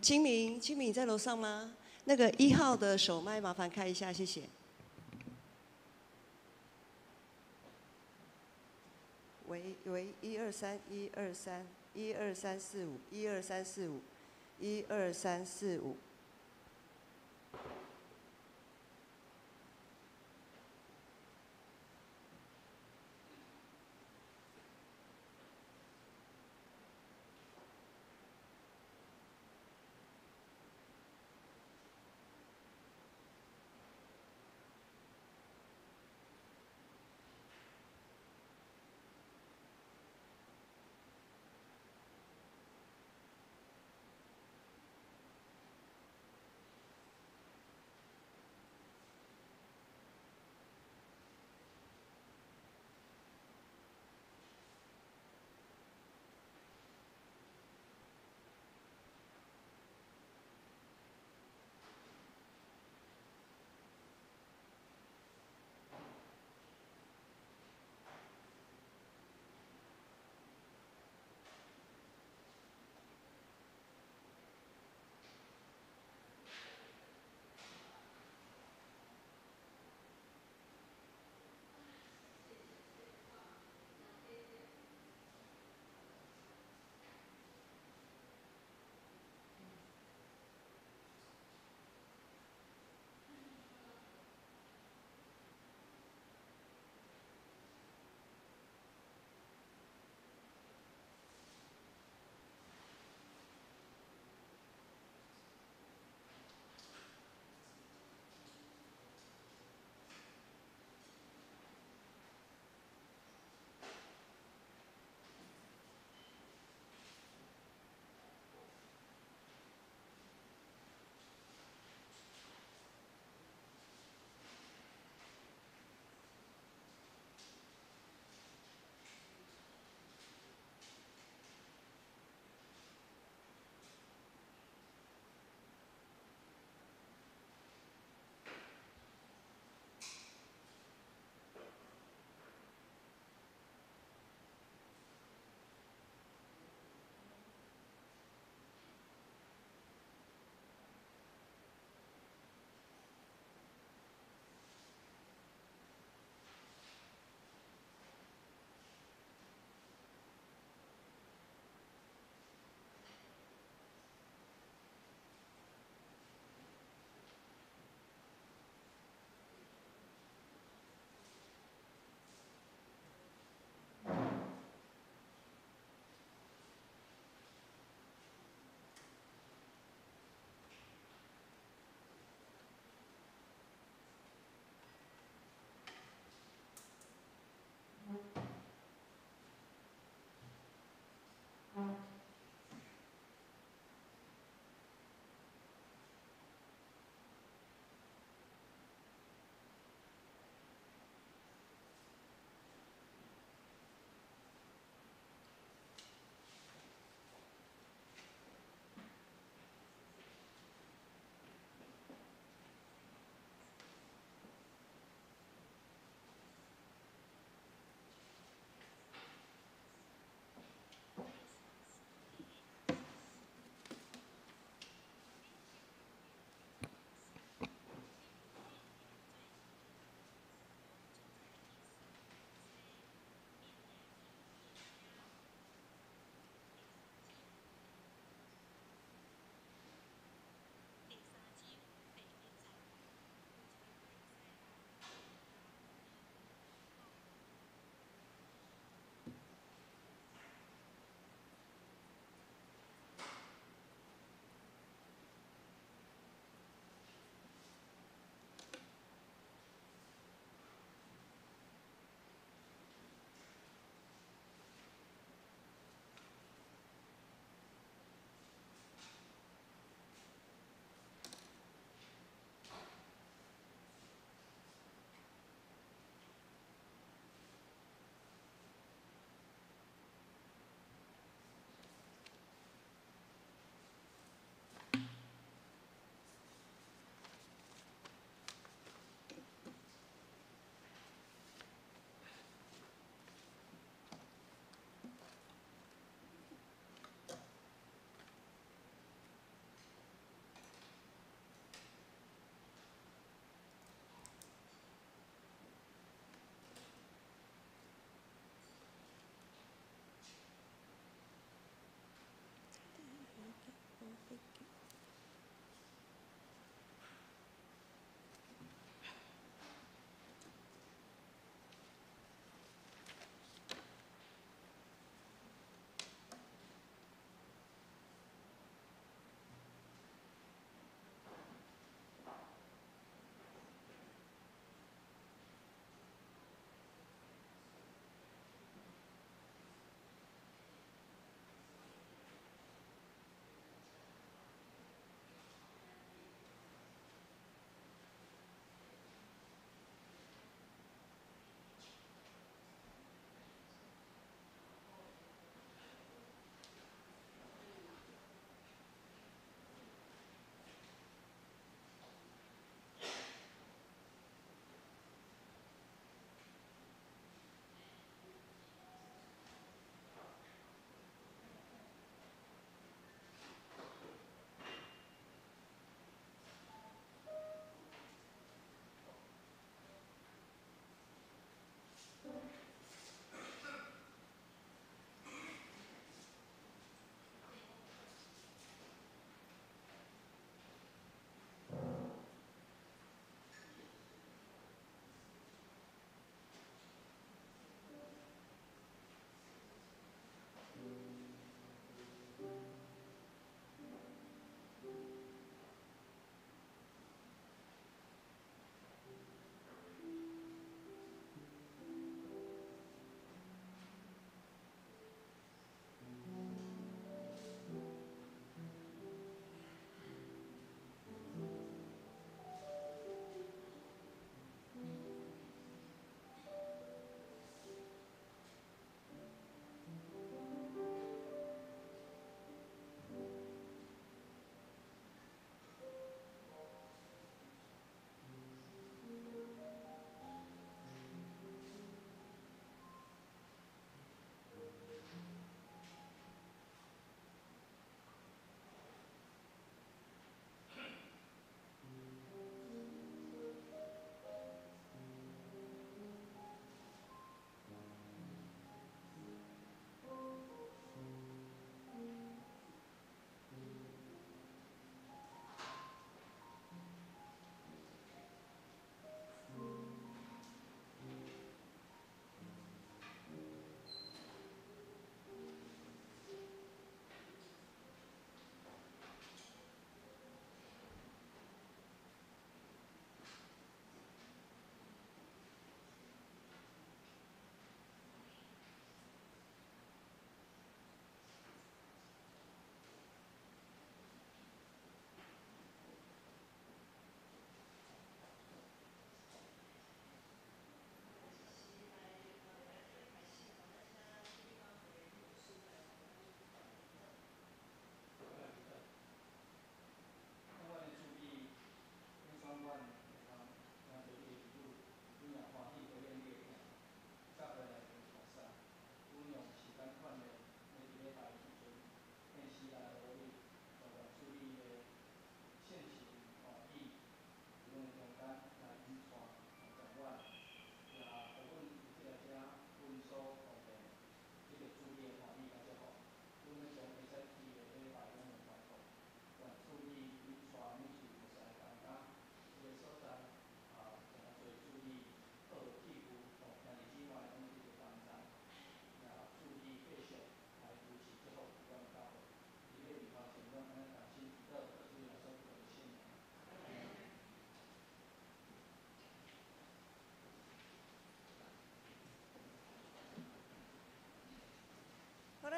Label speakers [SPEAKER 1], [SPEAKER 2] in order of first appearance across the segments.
[SPEAKER 1] 清明在楼上吗？那个1号的手麦麻烦开一下，谢谢。喂，123，123，123，12345，12345，12345。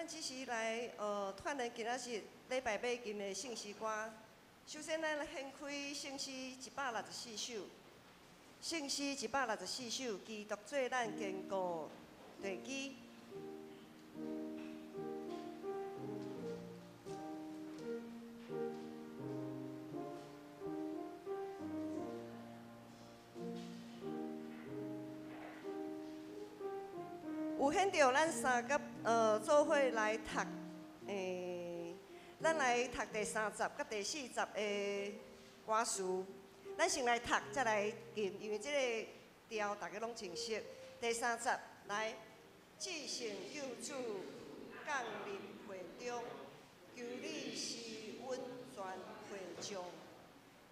[SPEAKER 1] 咱只是来串联今仔日礼拜买金的圣诗歌。首先，咱献开圣诗164首，圣诗164首，基督做咱坚固地基。有显着咱三甲做伙来读，咱来读第30甲第40的歌词。咱先来读，再来吟，因为这个调大家拢清晰。第30来，至圣救主降临会中，求你施温泉会众，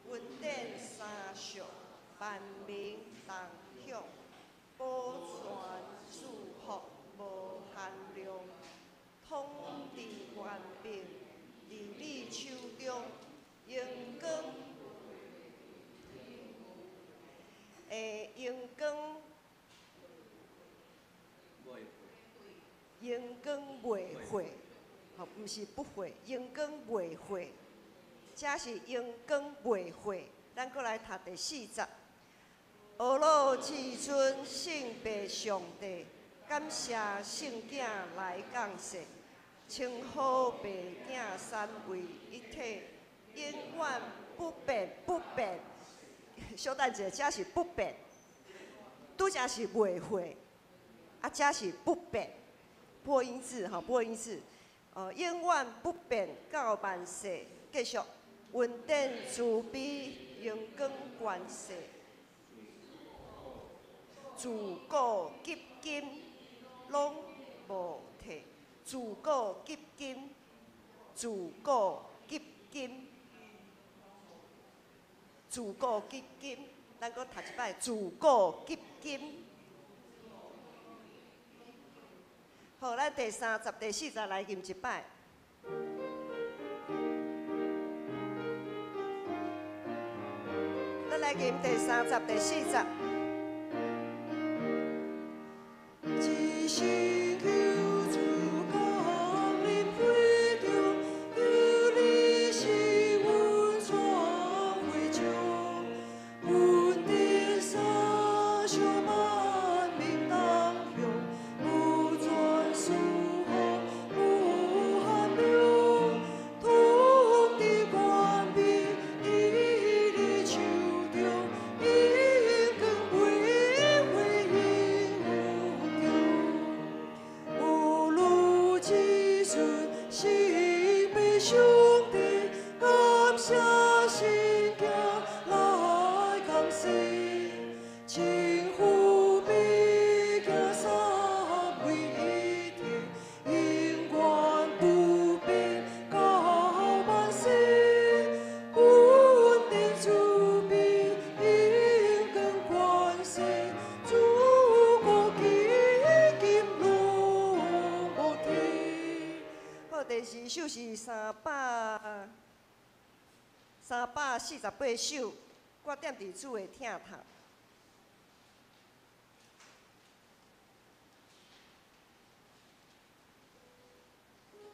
[SPEAKER 1] 温典三属，万民同享，保全祝福无限量，统治官兵，伫你手中，阳光。阳光袂毁，吼，毋是不毁，阳光袂毁，这是阳光袂毁。咱搁来读第40。阿罗至尊圣白上帝，感谢圣囝来降世，称呼白囝三位一体，永远不变不变。小等者，这是不变，拄则是袂毁，这是不变。破音字哈，破音字，永远不变到万世，继续稳定慈悲，阳光关世，自古及今拢无退，自古及今，自古及今。自古及今，咱搁读一摆，自古及今。好，咱第30、第40来吟一摆。咱来吟第30、第40。只是第2首是348首，我点伫主的听头。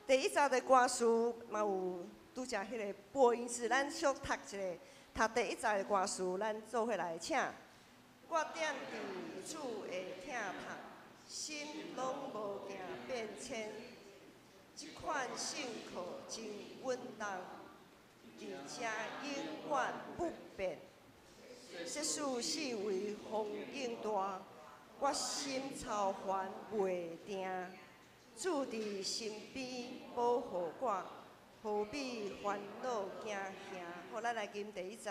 [SPEAKER 1] 第1集的歌词嘛有拄则迄个播音字，咱小读一下，读第1集的歌词，咱做伙来请。我点伫主的听头，心拢无惊变迁。这款信靠真稳当，而且永远不变。世事四围风影大，我心操烦袂定。主伫身边保护我，何必烦恼惊吓？好，咱来吟第1集。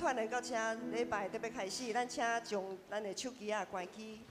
[SPEAKER 1] 款的到这礼拜特别开始，咱请将咱的手机关机。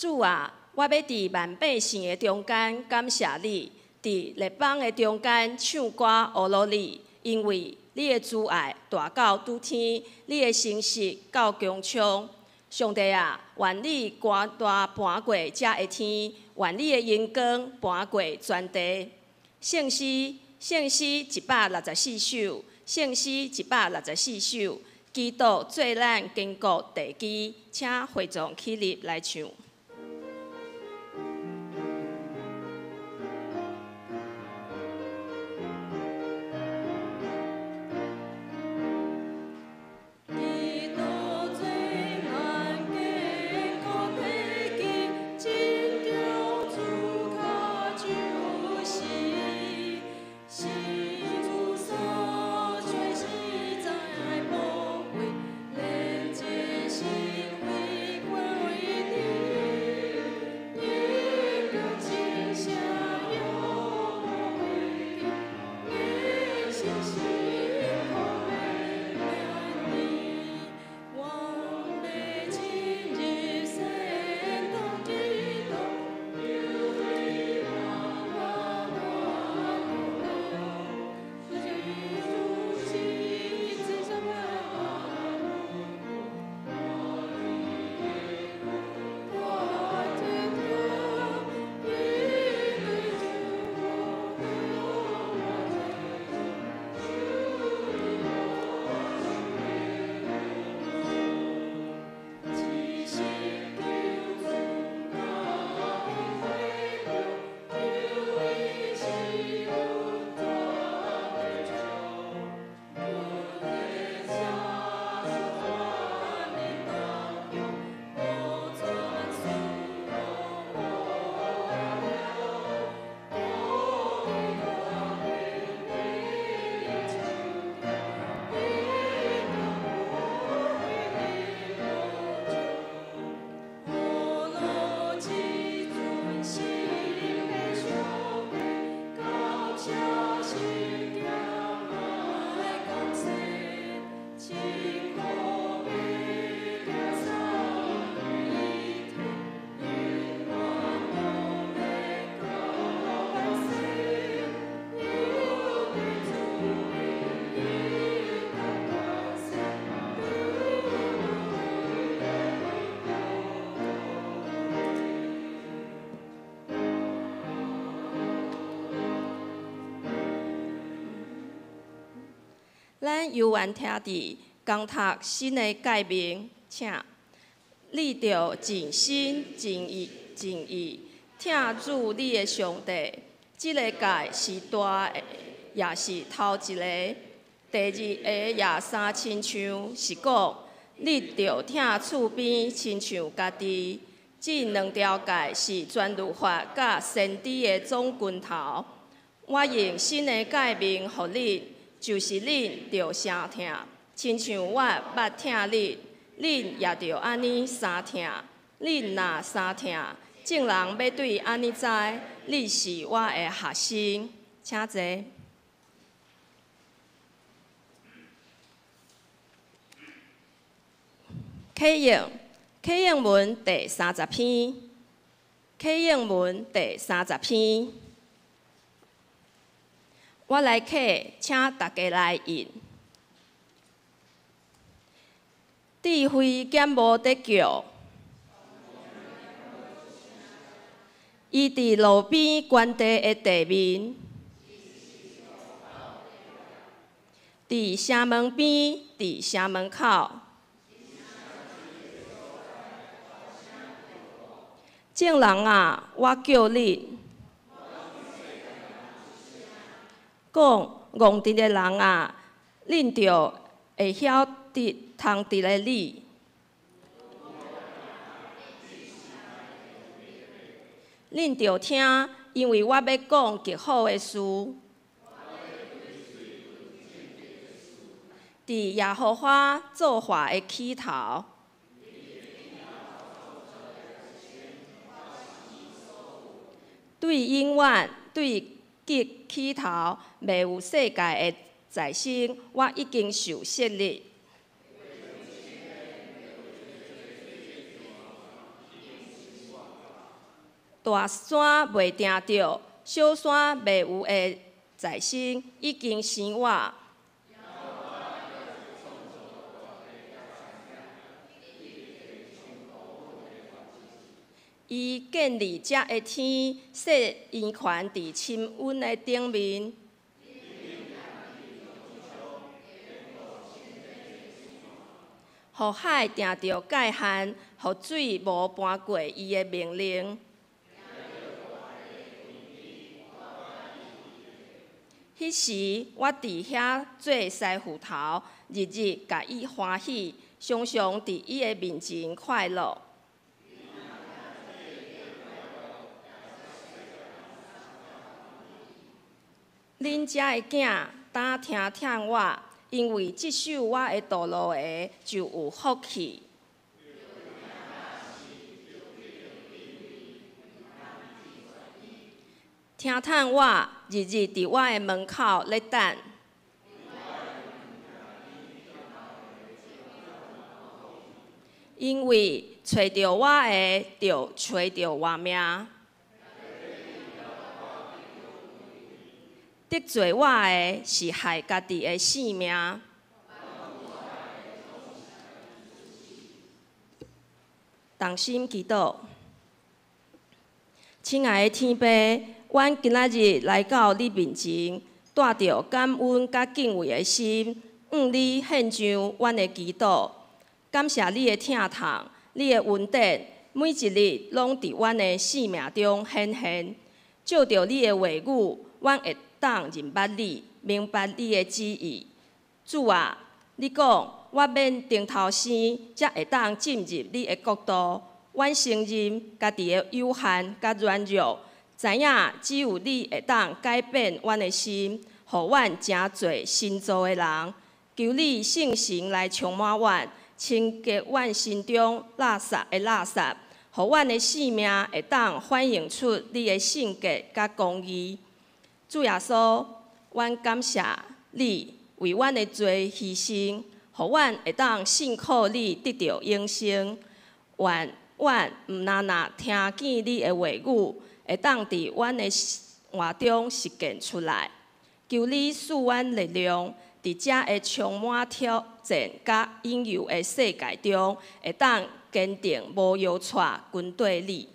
[SPEAKER 2] 主啊，我要伫万百姓的中间感谢你，伫列邦的中间唱歌学罗你，因为你的慈爱大到拄天，你的诚实到穹苍。上帝啊，愿你肝大搬过这个天，愿你的阳光搬过全地。圣诗164首，圣诗164首，基督做咱坚固地基，请会众起立来唱。
[SPEAKER 3] 连接心会归你。
[SPEAKER 2] 咱犹原听伫讲读新的诫命，请你着尽心尽意听主你的上帝。这个诫是大的，也是头一个。第二个也三亲像是讲，你着听厝边亲像家己。这两条诫是全律法甲先知的总拳头。我用新的诫命予恁，就是恁着相听，亲像我捌听恁，恁也着安尼相听。恁若相听，众人要对安尼知，你是我的学生。请坐。启应文第30篇。启应文第30篇。我来启，请大家来应。智慧减无得救，伊伫路边悬地的地面，伫城门边，伫城门口。众人啊，我叫恁，讲戆直的人啊，恁着会晓得通直的理。恁着听，因为我要讲极好的事。伫耶和华做法的起头。对永远、对极起头，未有世界的在生，我已经受设立。大山未定着，小山未有的在生，已经生我。伊建立遮个天，设圆圈伫深温的顶面。予海定着界限，予水无搬过伊的命令。迄时我伫遐做师傅头，日日甲伊欢喜，常常伫伊的面前快乐。恁遮的囝，当听我，因为接受我的道路的，就有福气。听我，日日伫我的门口咧等。因为找着我的，就找着我命。得罪我的是害家己的性命。同心祈祷，亲爱的天父，阮今仔日来到你面前，带着感恩甲敬畏的心，向你献上阮的祈祷。感谢你的疼痛，你的恩典，每一日拢伫阮的生命中显现。照着你的话语，阮会当认捌你，明白你的旨意。主啊，你讲我免顶头生，才会当进入你的国度。阮承认家己的有限甲软弱，知影只有你会当改变阮的心，予阮成做新造的人。求你圣神来充满阮，清洁阮心中垃圾的垃圾，予阮的生命会当反映出你的圣洁甲公义。主耶稣，阮感谢你为阮的罪牺牲，予阮会当信靠你得到永生。愿阮毋那听见你的话语，会当伫阮的活中实践出来。求你赐阮力量，伫遮个充满挑战甲引诱的世界中，会当坚定无摇掣跟对你。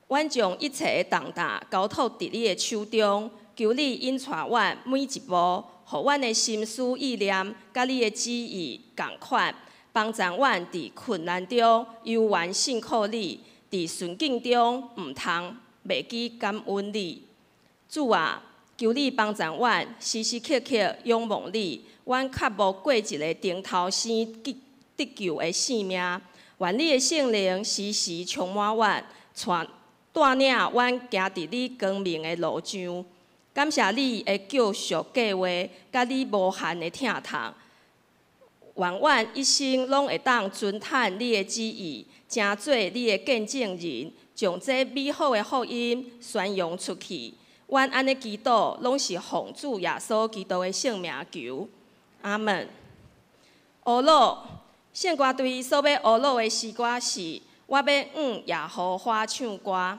[SPEAKER 2] 阮将一切的重担交托伫你的手中，求你引带阮每一步，互阮的心思意念，甲你的旨意共款，帮助阮伫困难中悠然信靠你，伫顺境中毋通袂记感恩你。主啊，求你帮助阮时时刻刻仰望你，阮较无过一个顶头生得救的性命。愿你的圣灵时时充满阮，带领阮行伫你光明的路上。感谢你的救赎计划，甲你无限的疼痛。愿阮一生拢会当遵探你的旨意，成做你的见证人，将这美好的福音宣扬出去。阮安尼祈祷，拢是奉主耶稣基督的圣名求，阿门。俄罗圣歌队所要俄罗的诗歌是：我要耶和华唱歌。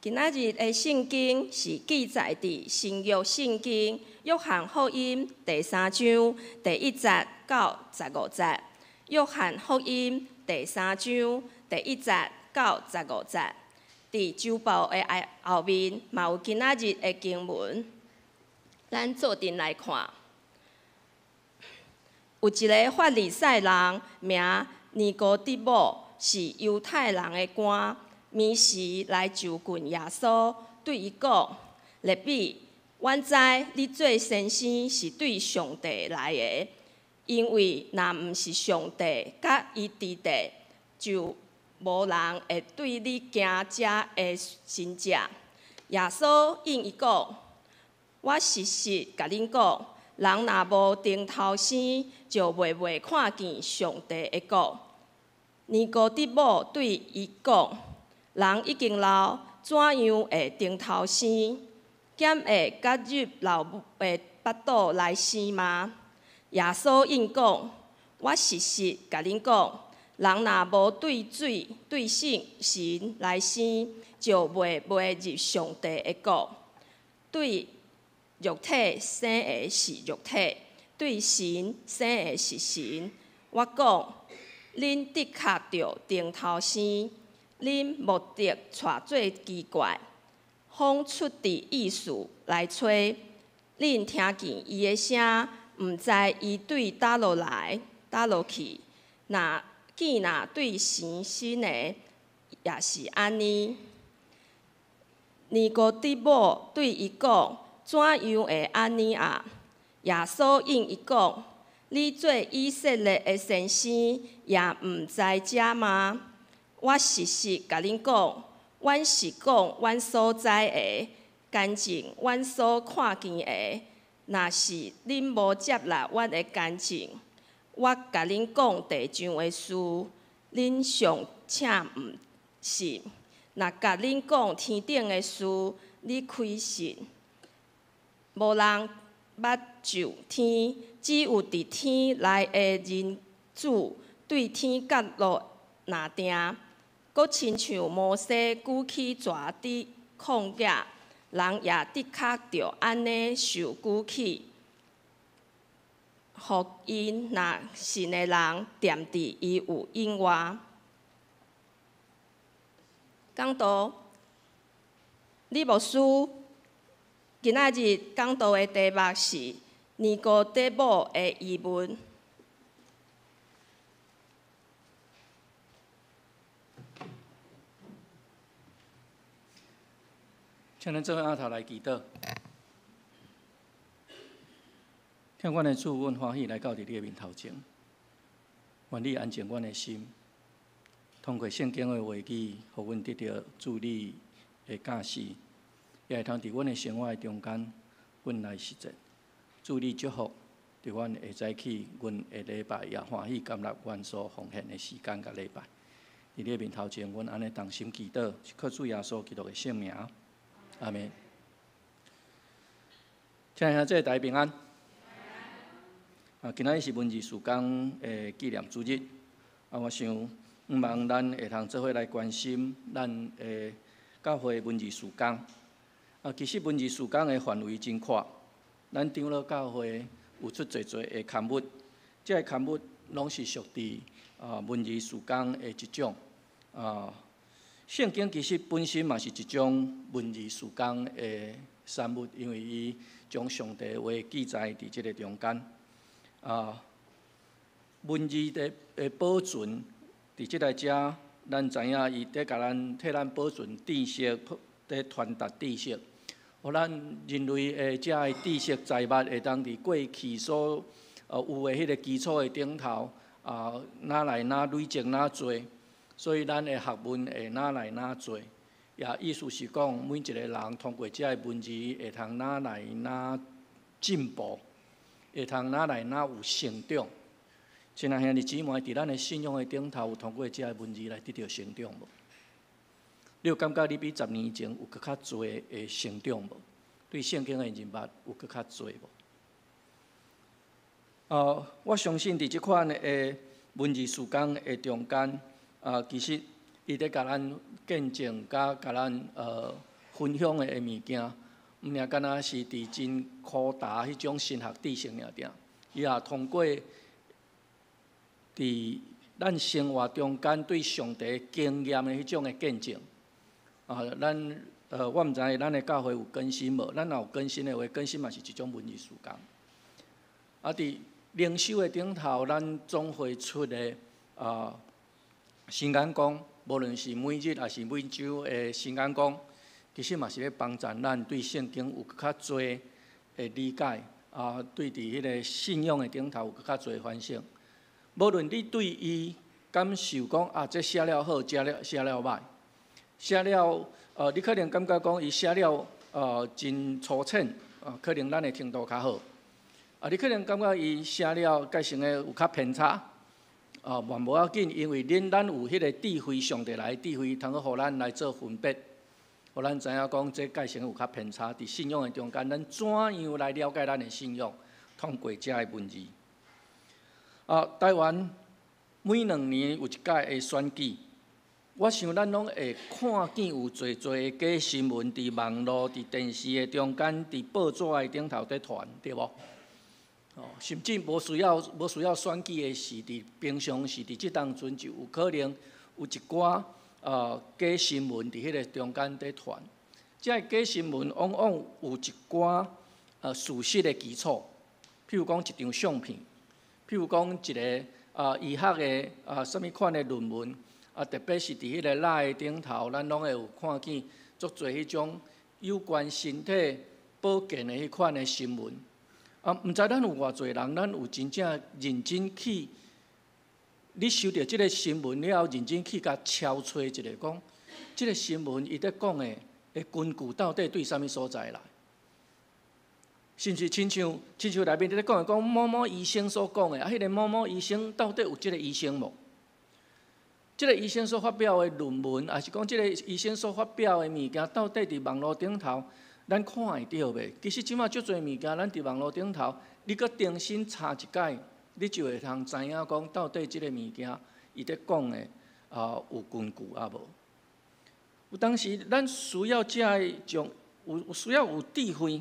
[SPEAKER 2] 今仔日的圣经是记载伫新约圣经约翰福音第3章第1节到15节。约翰福音第3章第1节到15节。伫周报的后面嘛有今仔日的经文，咱做阵来看。有一个法利赛人名尼哥底母，是犹太人的官。眠时来就近耶稣，对伊讲：“rabbi比，阮知你做先生是对上帝来的，因为若毋是上帝甲伊伫地，就无人会对你行遮的真正。耶稣应伊讲：我实实甲恁讲，人若无定头生，就袂看见上帝的国。尼哥底母对伊讲：人已经老，怎样会定头生？减会加入老母的腹肚来生吗？耶稣应讲：我实实甲恁讲，人若无对水、对神来生，就袂入上帝的国。对肉体生的是肉体，对神生的是神。我讲，恁的确着定头生，恁无得带做奇怪，放出伫意思来吹。恁听见伊的声，毋知伊对倒落来、倒落去。若对神生的，也是安尼。尼哥底母对伊讲：怎样会安尼啊？耶稣应伊讲：你做以色列的先生，也毋知遮吗？我实实甲恁讲，阮是讲阮所知的，干净阮所看见的。若是恁无接纳阮的干净，我甲恁讲地上的事，恁尚请毋信。若甲恁讲天顶的事，你开信。无人捌就天，只有伫天内的人子对天角落拿定。阁亲像摩西举起蛇伫旷野，人也的确着安尼受举起，互因若信的人踮伫伊有永活。讲道，李牧师今仔日讲道的题目是尼哥底母的疑问。
[SPEAKER 3] 请咱做伙额头来祈祷，听阮的主，阮欢喜来到伫你的面头前，愿你安静阮的心，通过圣经的话语，互阮得到主你的教示，也会通伫阮的生活中间，阮来实践。主你祝福，伫阮下早起，阮下礼拜也欢喜甘纳阮所奉献的时间甲礼拜。伫你的面头前，阮安尼同心祈祷，是靠主耶稣基督的圣名。阿们。请兄弟大家平安。今仔日是文字事工的纪念主日。我想毋茫咱会通做伙来关心咱的教会文字事工。其实文字事工的范围真宽，咱长老教会有出侪的刊物，这个刊物拢是属于文字事工的一种。圣经其实本身嘛是一种文字事工的产物，因为伊将上帝话记载伫即个中间。文字的保存伫即个遮，咱知影伊伫甲咱替咱保存知识，伫传达知识，互咱人类的遮的知识财物会当伫过去所有的迄个基础的顶头，哪来哪累积哪多。所以，咱的学问会哪来哪做，也意思是讲，每一个人通过这个文字，会通哪来哪进步，会通哪来哪有成长。亲爱兄弟姊妹，伫咱的信仰的顶头，有通过这个文字来得到成长无？你有感觉你比10年前有搁较多的成长无？对圣经的认捌有搁较多无？我相信伫即款的文字事工的中间。其实伊伫甲咱见证，甲咱分享的物件，毋尔敢若是伫真枯达迄种神学知识尔定，伊也通过伫咱生活中间对上帝经验的迄种的见证。我毋知咱的教会有更新无？咱若有更新的话，更新嘛是一种文字事工。伫灵修的顶头，咱总会出的神眼光，无论是每日还是每周的神眼光，其实嘛是咧帮助咱对圣经有较多的理解，对伫迄个信仰的顶头有较多的反省。无论你对伊感受讲啊，这写了好，写了歹，写了你可能感觉讲伊写了真粗浅，可能咱的程度较好。你可能感觉伊写了改成的有较偏差，嘛无要紧，因为咱有迄个智慧，上帝来智慧，通去互咱来做分别，互咱知影讲这改成有较偏差。伫信仰的中间，咱怎样来了解咱的信仰？通过这个文字。台湾每2年有一届的选举，我想咱拢会看见有侪的假新闻伫网络、伫电视的中间、伫报纸的顶头在传，对无？甚至无需要选举的时，伫平常时伫即当阵就有可能有一寡假新闻伫迄个中间在传。这假新闻往往有一寡事实的基础，譬如讲一张相片，譬如讲一个医学的什么款的论文，特别是伫迄个赖顶头，咱拢会有看见足侪迄种有关身体保健的迄款的新闻。毋知咱有偌侪人，咱有真正认真去，你收到即个新闻了后，认真去甲敲揣一下，讲即个新闻伊在讲的根据到底对啥物所在来？甚至亲像内面在讲某某医生所讲的，迄个某某医生到底有即个医生无？即个医生所发表的论文，还是讲即个医生所发表的物件，到底伫网络顶头？咱看会到袂？其实即马足侪物件，咱伫网络顶头，你搁重新查一解，你就会通知影讲到底即个物件伊在讲的有根据啊无？有当时咱需要有需要有智慧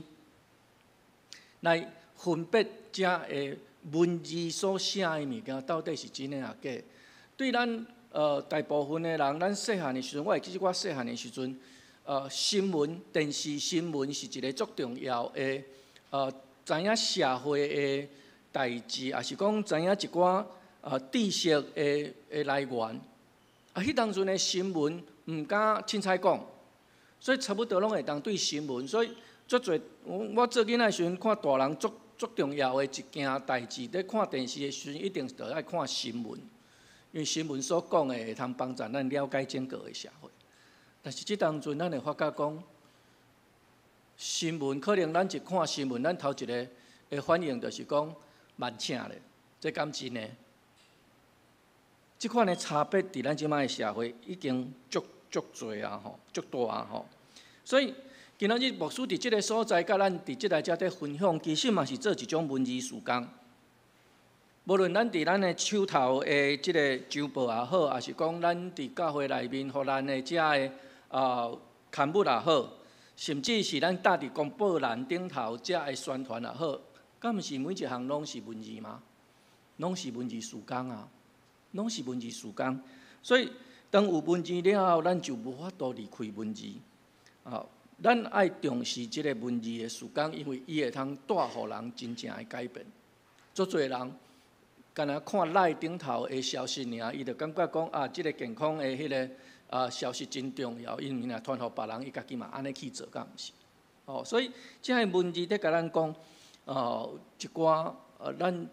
[SPEAKER 3] 来分别这个文字所写的物件到底是真诶啊假？对咱大部分的人，咱细汉的时阵，我会记得我细汉的时阵。新闻、电视新闻是一个足重要的，知影社会的代志，也是讲知影一寡知识的来源。迄当阵的新闻毋敢凊彩讲，所以差不多拢会当对新闻。所以足侪我做囡仔时阵看大人足重要的一件代志，咧看电视的时阵一定着爱看新闻，因为新闻所讲的会通帮助咱了解整个的社会。但是即当阵，咱会发觉讲，新闻可能咱一看新闻，咱头一个的反应就是讲慢请咧，这敢真呢？即款的差别伫咱即摆的社会已经足侪啊吼，足大啊吼。所以今仔日牧师伫即个所在，甲咱伫即个遮伫分享，其实嘛是做一种文字事工。无论咱伫咱的手头的即个周报也好，还是讲咱伫教会内面，互咱的遮的刊物也好，甚至是咱搭伫公报栏顶头遮的宣传也好，敢毋是每一项拢是文字吗？拢是文字事工啊，拢是文字事工。所以当有文字了后，咱就无法度离开文字。咱爱重视即个文字的事工，因为伊会通带互人真正的改变。足侪人干那看赖顶头的消息尔，伊就感觉讲即个健康的迄个。消息真重要，因为若传互别人，伊家己嘛安尼去做，敢毋是？所以即个文字在甲咱讲，一寡咱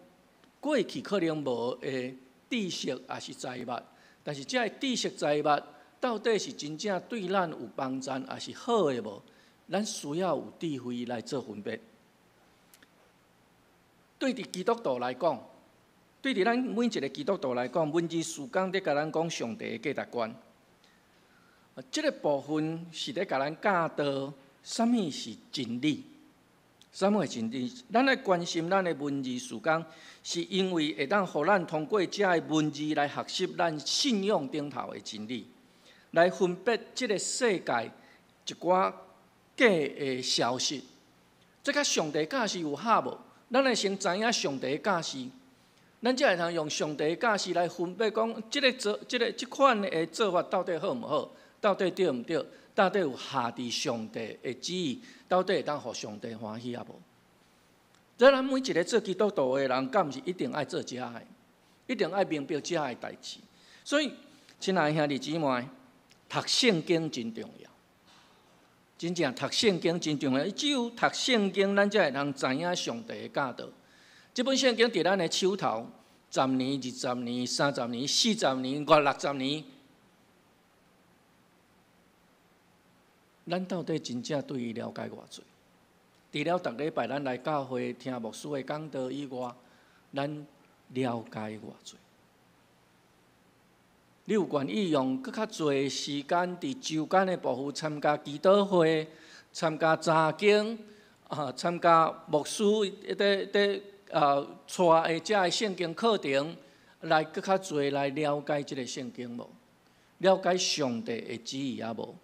[SPEAKER 3] 过去可能无的知识也是财物，但是即个知识财物到底是真正对咱有帮助，也是好的无？咱需要有智慧来做分别。对伫基督徒来讲，对伫咱每一个基督徒来讲，文字事工在甲咱讲上帝的价值观。这个部分是咧甲咱教导什么是真理，什么是真理？咱来关心咱的文字事工，是因为会当互咱通过这个文字来学习咱信仰顶头的真理，来分别这个世界一寡假的消息。这甲上帝教示有合无？咱会先知影上帝的教示，咱才会通用上帝的教示来分别讲，这款的做法到底好毋好？到底对毋对？到底有下伫上帝的旨意？到底会当互上帝欢喜啊无？这咱每一个做基督徒的人，敢毋是一定爱做遮个，一定爱明白遮个代志。所以，亲爱的兄弟姊妹，读圣经真重要，真正读圣经真重要。只有读圣经，咱才会通知影上帝的教导。这本圣经伫咱的手头， 10年、20年、30年、40年、50-60年，咱到底真正对伊了解偌济？除了逐礼拜咱来教会听牧师的讲道以外，咱了解偌济？你有愿意用搁较侪时间伫周间的部分参加祈祷会、参加查经参加牧师带的遮圣经课程，来搁较侪来了解即个圣经无？了解上帝的旨意也无？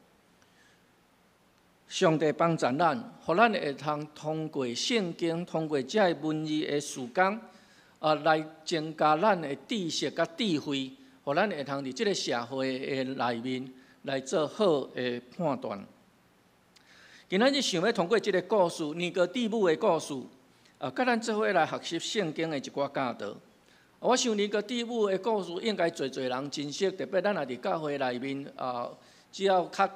[SPEAKER 3] 上帝帮助咱，互咱会通过圣经，通过遮文字的事工，来增加咱的知识甲智慧，互咱会通伫即个社会的内面来做好的判断。今仔日想要通过即个故事，尼哥底母的故事，甲咱做伙来学习圣经的一寡教导。我想尼哥底母的故事应该侪人珍惜，特别咱也伫教会内面只要较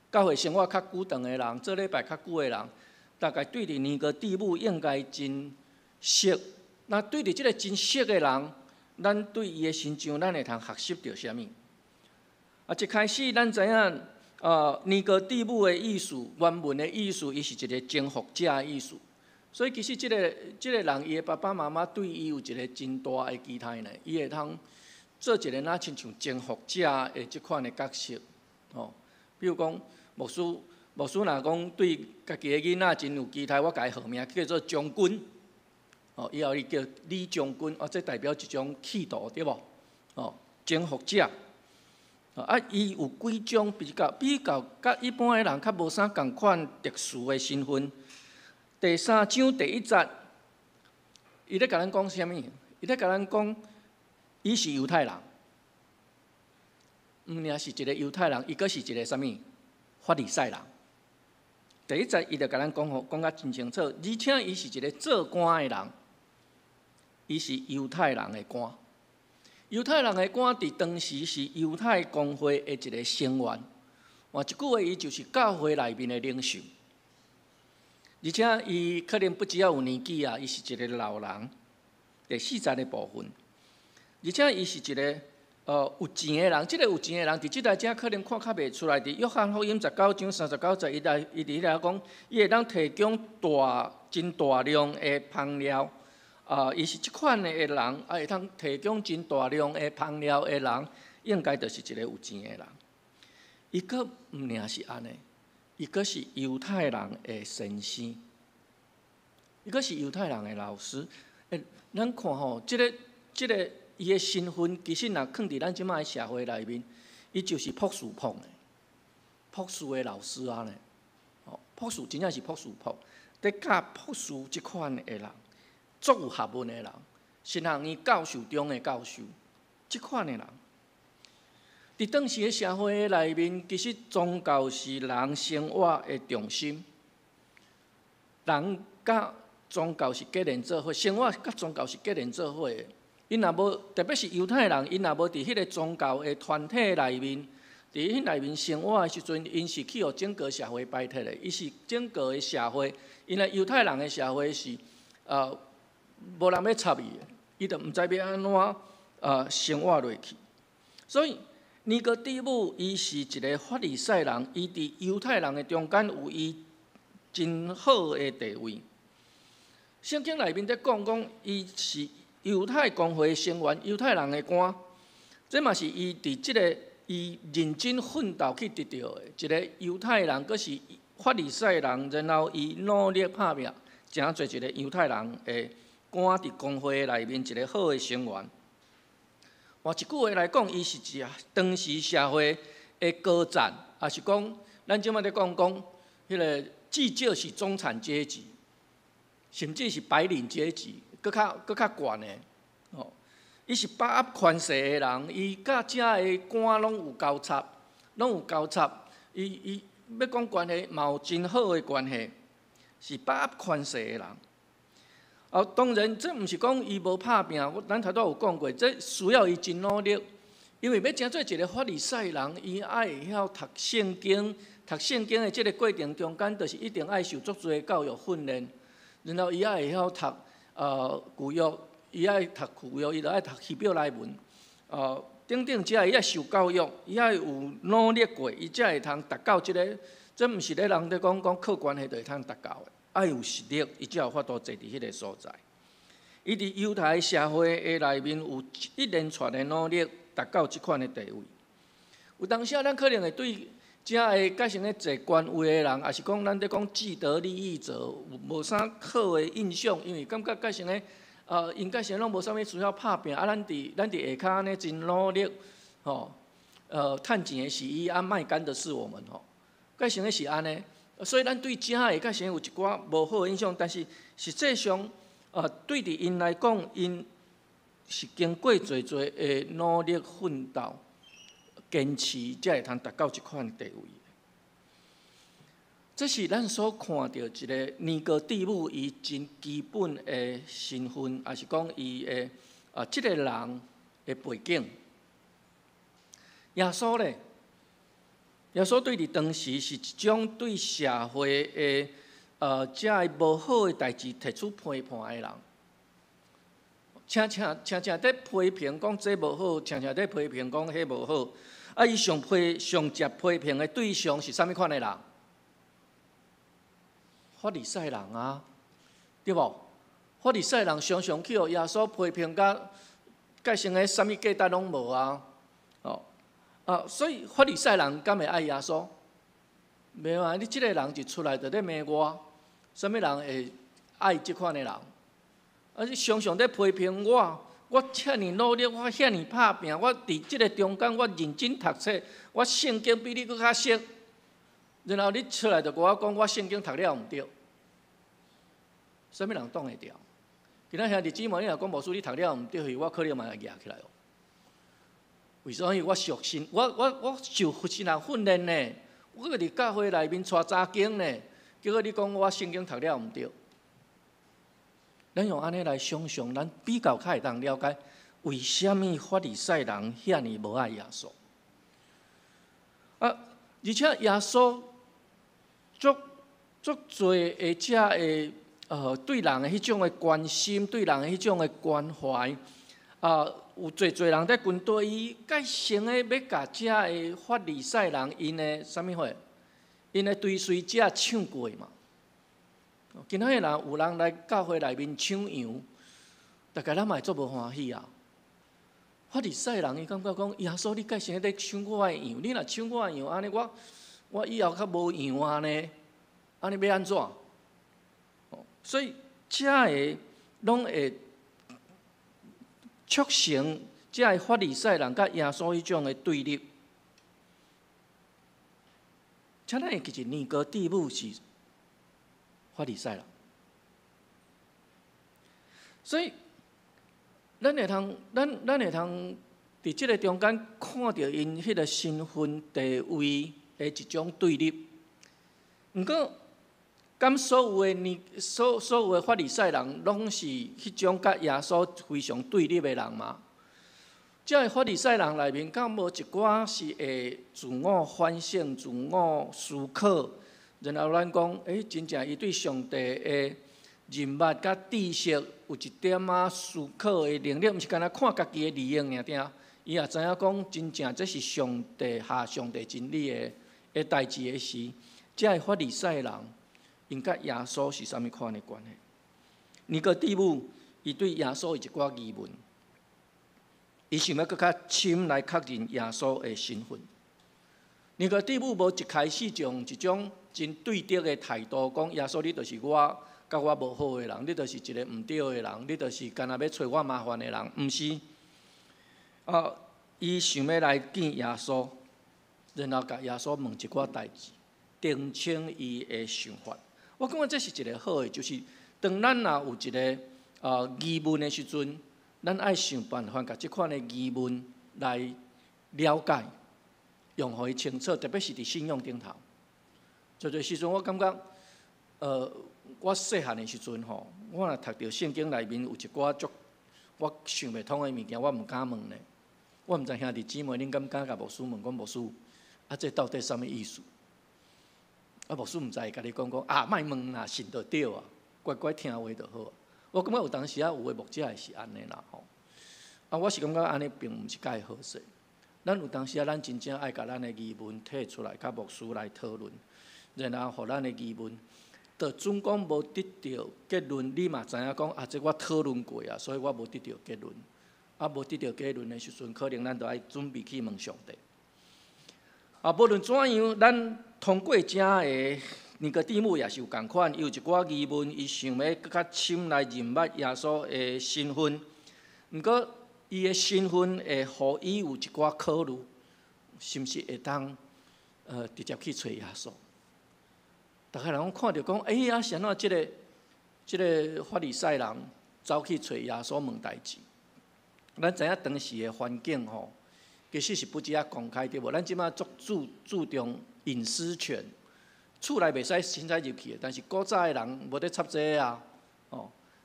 [SPEAKER 3] 教会生活较久长的人，做礼拜较久的人，大概对伫尼哥底母应该真熟。那对伫即个真熟的人，咱对伊的身上，咱会通学习到啥物？一开始咱知影，尼哥底母的意思，原文的意思，伊是一个征服者的意思。所以其实即个人，伊的爸爸妈妈对伊有一个真大的期待呢，伊会通做一个那亲像征服者的即款的角色，比如讲。牧师若讲对家己的囡仔真有期待，我甲伊号名叫做将军，以后伊叫李将军，这代表一种气度，对无？征服者，伊有几种比较甲一般的人较无啥共款特殊的身份。第3章第1节，伊咧甲咱讲啥物？伊咧甲咱讲，伊是犹太人，毋尔是一个犹太人，伊阁是一个啥物？法利赛人。第1节，伊就甲咱讲甲真清楚，而且伊是一个做官的人，伊是犹太人的官。犹太人的官伫当时是犹太公会的一个成员，换一句话，伊就是教会内面的领袖。而且伊可能不只要有年纪伊是一个老人。第4节的部分，而且伊是一个。有钱的人，即个有钱的人，伫即代遮可能看较袂出来。伫约翰福音19章39节，伊伫遐讲，伊会当提供真大量的香料。伊是即款的人，会当提供真大量的香料的人，应该就是一个有钱的人。伊阁毋尔是安尼，伊阁是犹太人的先生，伊阁是犹太人的老师。咱看吼，即个。伊的身份其实若放伫咱即摆社会内面，伊就是朴素的朴素的老师呢。朴素真正是朴素在教朴素即款的人，足有学问的人，神学院教授中的教授，即款的人，伫当时的社会内面，其实宗教是人生活的重心，人甲宗教是结连做伙，生活甲宗教是结连做伙的。因若无，特别是犹太人，因若无伫迄个宗教的团体内面，伫迄内面生活的时阵，因是去互整个社会摆脱的。伊是整个的社会，因为犹太人的社会是无人要插伊的，伊就毋知要安怎生活落去。所以尼哥底母伊是一个法利赛人，伊伫犹太人的中间有伊真好的地位。圣经内面在讲伊是。犹太公会成员，犹太人的官，这嘛是伊伫即个伊认真奋斗去得到的。一个犹太人，阁是法利赛人，然后伊努力拍拼，诚做一个犹太人的官伫公会内面一个好的成员。换一句话来讲，伊是当时社会的高赞，也是讲咱即摆咧讲，迄个至少是中产阶级，甚至是白领阶级。搁较悬的，伊是把握权势的人，伊甲遮的官拢有交叉，伊要讲关系，嘛有真好的关系，是把握权势的人。当然，这毋是讲伊无拍拼，咱头拄有讲过，这需要伊真努力，因为要真做一个法利赛人，伊爱会晓读圣经，读圣经的这个过程中间，就是一定爱受足多的教育训练，然后伊爱会晓读。旧约伊爱读区约，伊就爱读希伯来文，等等，才会伊爱受教育，伊爱有努力过，伊才会通达到即个。这毋是咧人咧讲客观迄就会通达到的，爱有实力，伊才有法度坐伫迄个所在。伊伫犹太社会的内面有一连串的努力，达到即款的地位。有当时咱可能会对遮个改成咧坐官位的人，也是讲咱咧讲既得利益者，无啥好的印象，因为感觉改成咧因改成拢无啥物需要拍拼，咱伫下骹安尼真努力，趁钱的是伊，卖干的是我们改成咧是安尼，所以咱对遮个改成有一寡无好的印象，但是实际上，对伫因来讲，因是经过侪的努力奋斗、坚持，才会通达到即款地位。这是咱所看到一个尼哥底母伊真基本的身份，也是讲伊的即个人的背景。耶稣咧。耶稣对伫当时是一种对社会的遮个无好的代志提出批判的人，常常在批评讲这无好，常常在批评讲迄无好。伊上接批评的对象是啥物款的人？法利赛人啊，对无？法利赛人常常去互耶稣批评甲改成个啥物价值拢无啊，所以法利赛人敢会爱耶稣？袂啊！你即个人一出来就咧骂我，啥物人会爱即款的人？你常常咧批评我遐尼努力，我遐尼拍拼，我伫即个中间我认真读册，我圣经比你搁较熟。然后你出来就跟我讲，我圣经读了毋对，啥物人挡会掉？今仔兄弟姊妹，你若讲牧师你读了毋对，我可能嘛会举起来哦。为什么？我受训，我受佛心人训练呢？我伫教会内面带查经呢，结果你讲我圣经读了毋对，咱用安尼来想象，咱比较较会当了解，为什么法利赛人遐尼无爱耶稣？而且耶稣足侪的遮的对人的迄种的关心，对人的迄种的关怀有侪人在军队伊改成的要甲遮的法利赛人因的啥物货？因的追随者抢过嘛。今仔日人有人来教会内面抢羊，大概咱嘛会足无欢喜啊。法利赛人伊感觉讲，耶稣你改成咧抢我的羊，你若抢我的羊，安尼我以后较无羊啊呢？安尼要安怎？所以遮个拢会促成遮个法利赛人甲耶稣迄种的对立。请咱会记住，尼哥底母是法利赛人，所以咱会通伫即个中间看到因迄个身份地位的一种对立。毋过，敢所有的法利赛人拢是迄种甲耶稣非常对立的人吗？遮个法利赛人内面，敢无一寡是会自我反省、自我思考，然后咱讲，真正伊对上帝的人物甲知识有一点思考的能力，毋是干那看家己的利益尔定，伊也知影讲，真正这是上帝下上帝真理的代志的时，遮个法利赛人，因甲耶稣是啥物款的关系？尼哥底母，伊对耶稣有一寡疑问。伊想要搁较深来确认耶稣的身份。尼哥底母无一开始就用一种真对立的态度讲，耶稣你就是我甲我无好的人，你就是一个毋对的人，你就是干那要找我麻烦的人，毋是。伊想要来见耶稣，然后甲耶稣问一寡代志，澄清伊的想法。我感觉这是一个好的，就是当咱若有一个疑问的时阵。咱爱想办法，甲即款的疑问来了解，用互伊清楚，特别是伫信仰顶头。侪时阵，我感觉，我细汉的时阵吼，我若读到圣经内面有一寡我想袂通的物件，我毋敢问呢。我毋知兄弟姊妹，恁敢甲牧师问讲牧师，这到底啥物意思？牧师毋知，甲你讲莫问啦，信就对啊，乖乖听话就好。我感觉有当时有诶牧者会是安尼啦吼。我是感觉安尼并毋是介好势。咱有当时咱真正爱甲咱诶疑问摕出来，甲牧师来讨论，然后互咱诶疑问，就总讲无得到结论，你嘛知影讲这我讨论过啊，所以我无得到结论。无得到结论诶时阵，可能咱就爱准备去问上帝。无论怎样，咱通过遮个尼哥底母也是有共款，伊有一寡疑问，伊想要更较深来认捌耶稣的身份。毋过，伊的身份会互伊有一寡考虑，是毋是会当直接去找耶稣？逐个人看到讲，啊，是安怎即个法利赛人走去找耶稣问代志？咱知影当时的环境吼。其实是不只公开对无？咱即马足注重隐私权，厝内袂使凊彩入去的。但是古早的人无得插这个啊，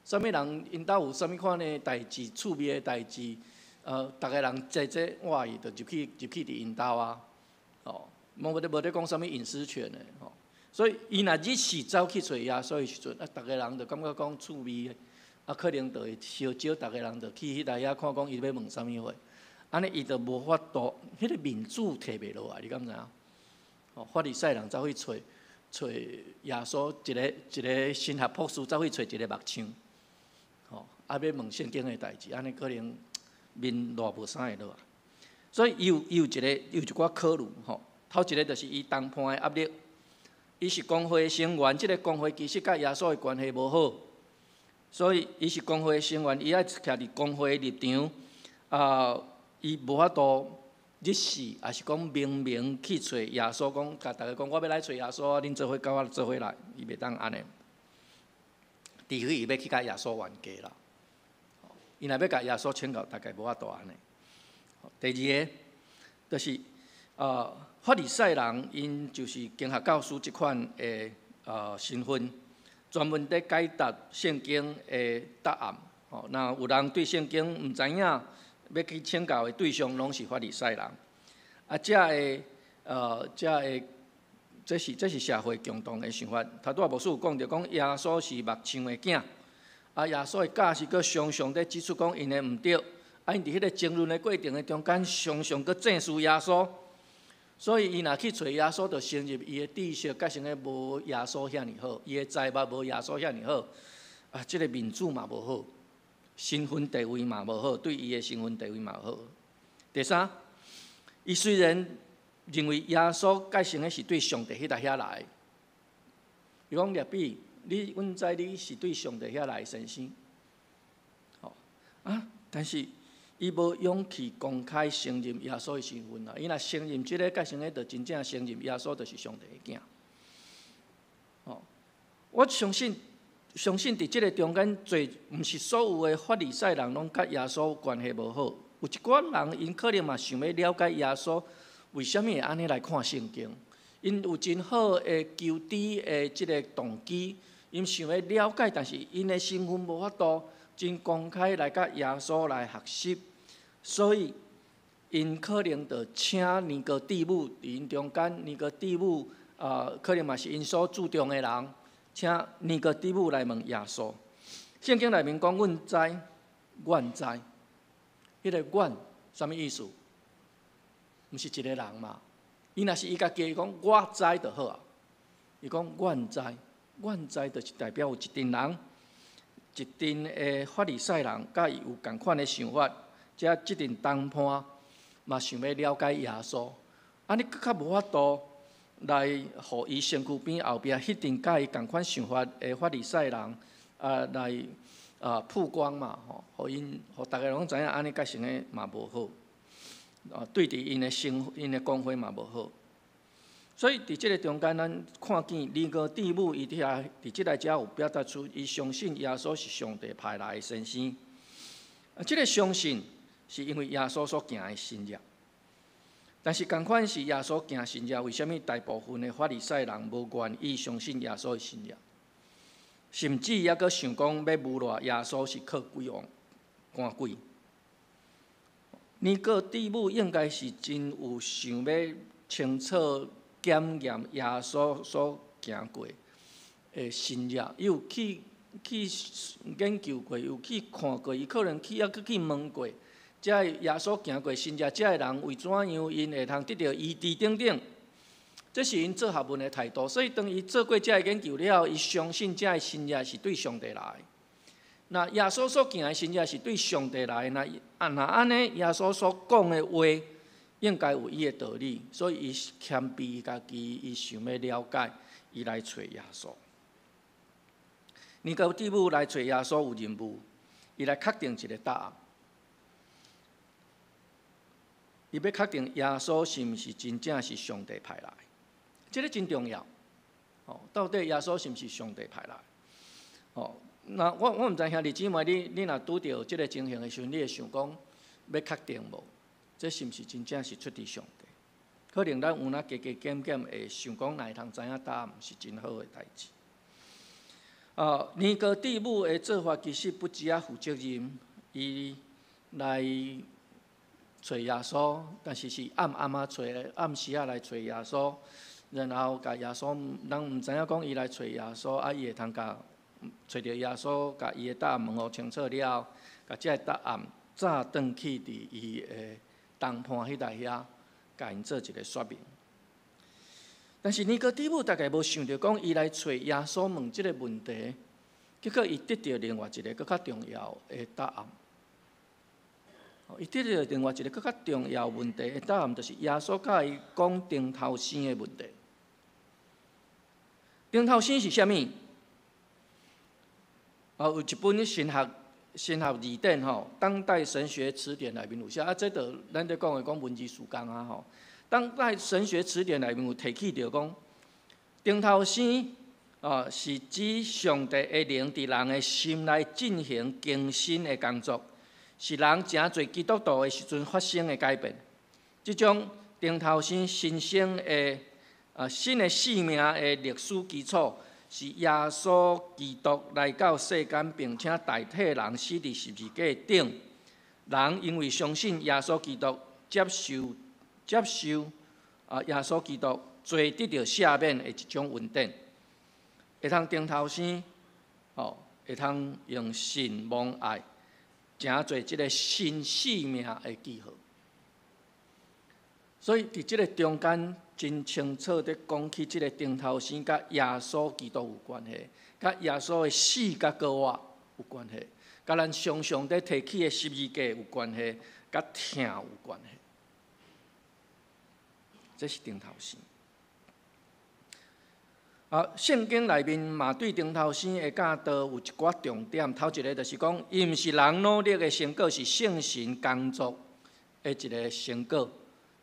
[SPEAKER 3] 啥物人因兜有啥物款的代志、趣味的代志，逐个人坐这哇伊就入去伫因兜啊，无得讲啥物隐私权的，所以伊若日时走去找耶稣的时阵，逐个人就感觉讲趣味的，可能就会烧招，逐个人就去迄内遐看讲伊要问啥物话。安尼伊就无法度，迄个面子摕袂落来，你敢知影？法利赛人走去找耶稣，一个神学博士走去找一个木匠，要问圣经的代志，安尼可能面落无啥会落啊。所以伊有一寡考虑，头一个就是伊谈判的压力，伊是公会成员，即个公会其实甲耶稣的关系无好，所以伊是公会成员，伊爱徛伫公会立场，伊无法度日时，也是讲明去找耶稣，讲甲大家讲，我要来找耶稣，恁做伙甲我做伙来，伊袂当安尼。除非伊要去甲耶稣冤家啦，伊若要甲耶稣请教，大概无法度安尼。第二个就是法利赛人，因就是经学教师即款的身份，专门在解答圣经的答案。那有人对圣经毋知影，要去请教的对象拢是法利赛人，这是社会共同的想法。头拄仔牧师有讲到，讲耶稣是木匠的囝，耶稣的教是佫常常在指出讲因的毋对，因伫迄个争论的过程的中间，常常佫证实耶稣，所以伊若去找耶稣，就承认伊的知识甲成个无耶稣遐尔好，伊的财物无耶稣遐尔好，即个面子嘛无好。身份地位嘛无好，对伊的身份地位嘛好。第三，伊虽然认为耶稣改成的是对上帝遐来，伊讲列比，阮知你是对上帝遐来的先生，但是伊无勇气公开承认耶稣的身份啦。伊若承认即个改成的，就真正承认耶稣就是上帝的囝。我相信伫即个中间，毋是所有的法利赛人拢甲耶稣关系无好。有一寡人，因可能嘛想要了解耶稣为虾米会安尼来看圣经，因有真好的求知的即个动机，因想要了解，但是因的身份无法度真公开来甲耶稣来学习，所以因可能就请尼哥底母伫因中间，尼哥底母可能嘛是因所注重的人。请尼哥底母来问耶稣，圣经内面讲，阮知，迄个阮什么意思？毋是一个人嘛？伊若是伊家己讲我知就好啊。伊讲阮知，就是代表有一群人，一群的法利赛人，甲伊有共款的想法，即阵谈判嘛想要了解耶稣，安尼佫较无法度。来，互伊身躯边后壁迄阵甲伊共款想法的法利赛人，来曝光嘛，互逐个拢知影安尼改成的嘛无好，对伫因的光辉嘛无好。所以伫即个中间，咱看见尼哥底母伊伫即个遮有表达出伊相信耶稣是上帝派来的先生。即个相信是因为耶稣所行的新约。但是，同款是耶稣行新约，为虾米大部分的法利赛人无愿意相信耶稣的新约？甚至还佫想讲要侮辱耶稣是靠鬼王赶鬼。尼哥底母应该是真有想要清楚检验耶稣所行过的新约，伊有去去研究过，有去看过，伊可能去去问过，遮耶稣行过新遮遮人为怎样，因会通得到医治等等。这是因做学问的态度，所以当伊做过遮研究了，伊相信遮新约是对上帝来的。那耶稣所行的新约是对上帝来的，那安尼耶稣所讲的话，应该有伊的道理，所以伊谦卑家己，伊想要了解，伊来找耶稣。尼哥底母来找耶稣有任务，伊来确定一个答案。伊要确定耶稣是毋是真正是上帝派来的，这个真重要。到底耶稣是毋是上帝派来的？那我毋知兄弟姊妹，你若拄到即个情形的时候，你会想讲要确定无？这是毋是真正是出自上帝？可能咱有哪加加减减会想讲，会通知影答案，是真好的代志。尼哥底母的做法其实不只负责任，伊来找耶稣，但是是暗找的，暗时来找耶稣，然后甲耶稣，人毋知影讲伊来找耶稣，伊会通甲找到耶稣，甲伊的答案问互清楚了，甲这个答案早转去伫伊的东畔迄带遐，甲因做一个说明。但是尼哥底母大概无想到讲，伊来找耶稣问即个问题，结果伊得到另外一个更较重要的答案。伊得到另外一个更较重要问题的答案，就是耶稣甲伊讲顶头生的问题。顶头生是啥物？有一本神学字典当代神学词典内面有写，这就咱咧讲文字时间当代神学词典内面有提起着讲，顶头生是指上帝的灵伫人的心内进行更新的工作，是人真侪基督徒的时阵发生的改变。这种顶头生新生的新的生命的历史基础，是耶稣基督来到世间，并且代替人死伫十字架顶。人因为相信耶稣基督，接受耶稣基督，罪得到赦免的一种恩典，会通顶头生，会通用信望爱，真侪即个新生命的记号。所以伫即个中间，真清楚地讲起即个顶头生，甲耶稣基督有关系，甲耶稣的死甲高活有关系，甲咱常常地提起的十字架有关系，甲疼有关系。这是顶头生。圣经内面嘛对顶头生的教导有一寡重点。头一个就是讲，伊毋是人努力的成果，是圣神工作的一个成果，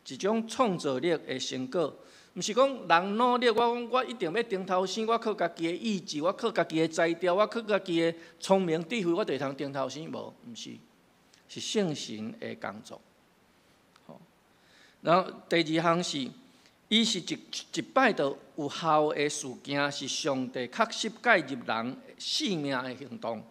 [SPEAKER 3] 一种创造力的成果。毋是讲人努力，我讲我一定要顶头生，我靠家己的意志，我靠家己的才调，我靠家己的聪明智慧，我就会通顶头生。无，毋是，是圣神的工作。然后第二项是，伊是一摆就有效的事件，是上帝确实介入人生命的行动。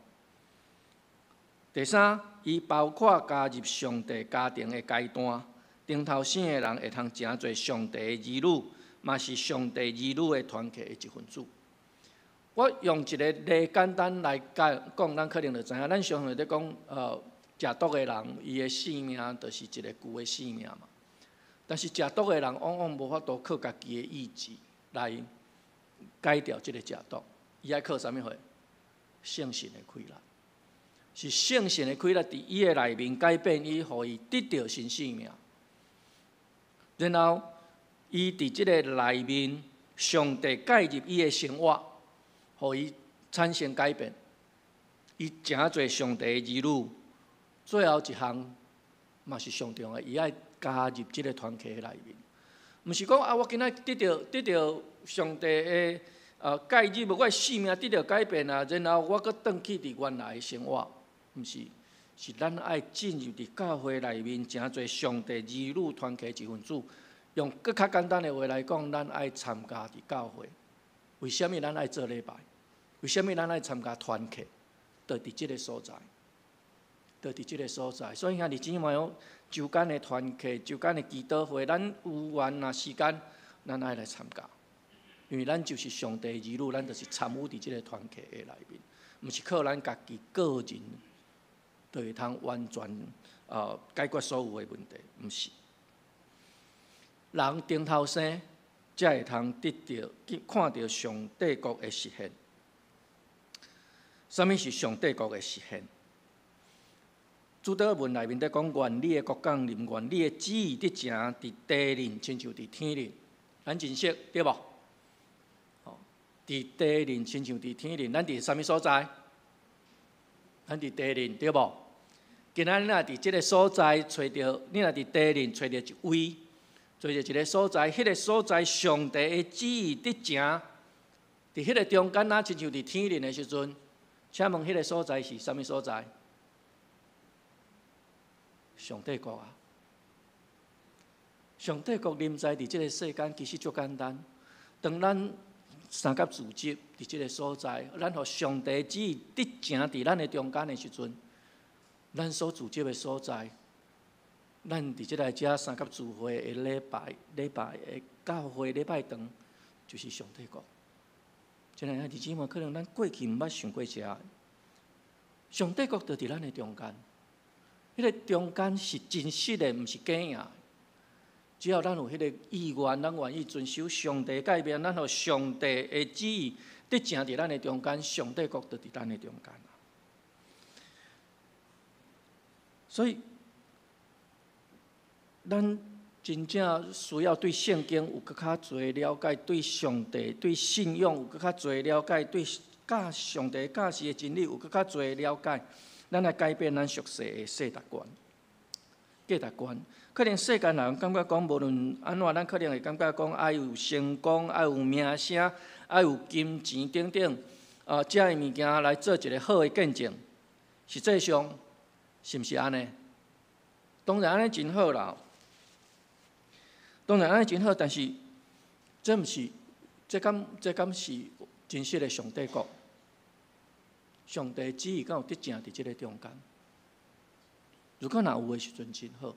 [SPEAKER 3] 第三，伊包括加入上帝家庭的阶段，顶头生的人会通真侪上帝的儿女，嘛是上帝儿女的团体的一份子。我用一个例简单来讲，咱可能就知影，咱常常在讲，食毒的人，伊的生命就是一个旧的生命嘛。但是食毒的人往往无法度靠家己的意志来改掉这个食毒，伊爱靠啥物货？圣神的开力，是圣神的开力伫伊的内面改变伊，互伊得到新生命。然后伊伫即个内面，上帝介入伊的生活，互伊产生改变。伊真侪上帝的儿女，最后一项嘛是上重要，伊爱加入即个团体内面，毋是讲我今仔得到上帝的介入，我的生命得到改变然后我搁转去伫原来的生活，毋是，是咱爱进入伫教会内面，真侪上帝儿女团体一份子。用搁较简单的话来讲，咱爱参加伫教会。为什么咱爱做礼拜？为什么咱爱参加团契？就伫即个所在。就伫即个所在，所以兄弟姊妹哦，周间的团契、周间的祈祷会，咱有缘时间，咱爱来参加，因为咱就是上帝儿女，咱就是参与伫即个团契的内面。毋是靠咱家己个人就会通完全解决所有的问题，毋是。人顶头生才会通得到看到上帝国的实现。什么是上帝国的实现？主祷文内面在讲，愿你的国降临，愿你的旨意得成伫地人，亲像伫天人。咱认识对无？伫地人亲像伫天人，咱伫什么所在？咱伫地人对无？今仔日若伫即个所在找到，你若伫地人找到一位，找到一个所在，迄个所在上帝的旨意得成，伫迄个中间啊，亲像伫天人的时阵，请问迄个所在是什么所在？上帝国啊！上帝国临在伫即个世间，其实足简单。当咱三甲自责伫即个所在，咱互上帝旨意得成伫咱的中间的时阵，咱所自责的所在，咱伫即个遮三甲自会的礼拜的教会礼拜堂，就是上帝国。即个弟兄姊妹，可能咱过去毋捌想过遮，上帝国就伫咱的中间。迄个中间是真实的，毋是假的。只要咱有迄个意愿，咱愿意遵守上帝改变，咱互上帝的旨意得成伫咱的中间，上帝国就伫咱的中间。所以，咱真正需要对圣经有更较侪了解，对上帝、对信仰有更较侪了解，对教上帝教示的真理有更较侪了解。咱来改变咱俗世的世达观、价值观。可能世间人感觉讲，无论安怎，咱可能会感觉讲，爱有成功，爱有名声，爱有金钱等等，这个物件来做一个好的见证。实际上，是毋是安尼？当然安尼真好啦，当然安尼真好，但是这毋是，这敢是真实的上帝国？上帝旨意敢有得成伫即个中间？如果若有诶时阵真好，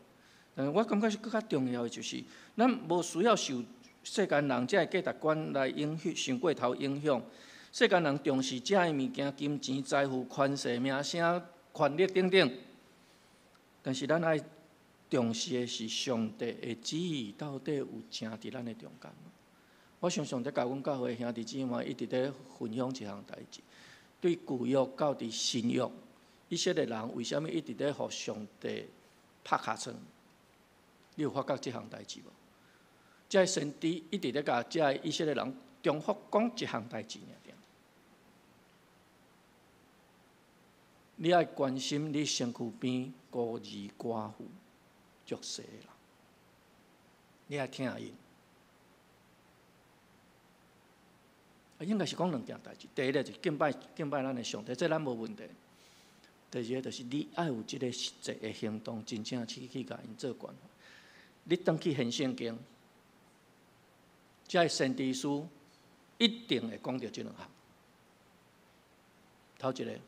[SPEAKER 3] 但我感觉是更较重要诶，就是咱无需要受世间人这价值观来影响，上过头影响。世间人重视这个物件，金钱、财富、权势、名声、权力等等。但是咱爱重视诶是上帝诶旨意到底有成伫咱诶中间。我相信在教阮教会兄弟姊妹一直在分享一项代志。对旧约到伫新约，以色列人为什么一直在互上帝拍尻川？你有发觉这项代志无？这先知一直在甲这以色列人重复讲一项代志尔。你爱关心你身躯边孤儿寡妇、弱势的人，你爱听因。应该是讲两件代志，第一个就是敬拜咱的上帝，这咱无问题。第二个就是你爱有一个实际的行动，真正去甲因做关怀。你当去献圣经，这先知书一定会讲到这两项。头一个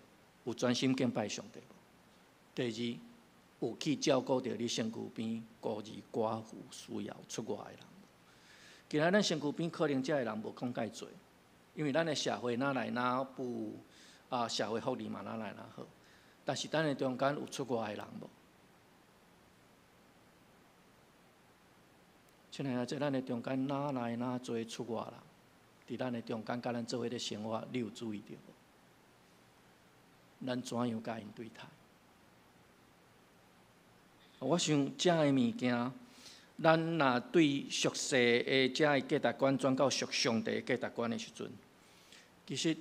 [SPEAKER 3] 有专心敬拜上帝，第二有去照顾到你身躯边孤儿寡妇需要出外的人。今仔咱身躯边可能这个人无讲介多。因为咱的社会哪来哪不社会福利嘛哪来哪好，但是咱的中间有出外的人无？亲爱的，在咱的中间哪来哪做出外人？伫咱的中间，甲咱做伙咧生活，你有注意到无？咱怎样甲因对待？我想这个物件，咱若对俗世的这个价值观转到属上帝的价值观的时阵，其实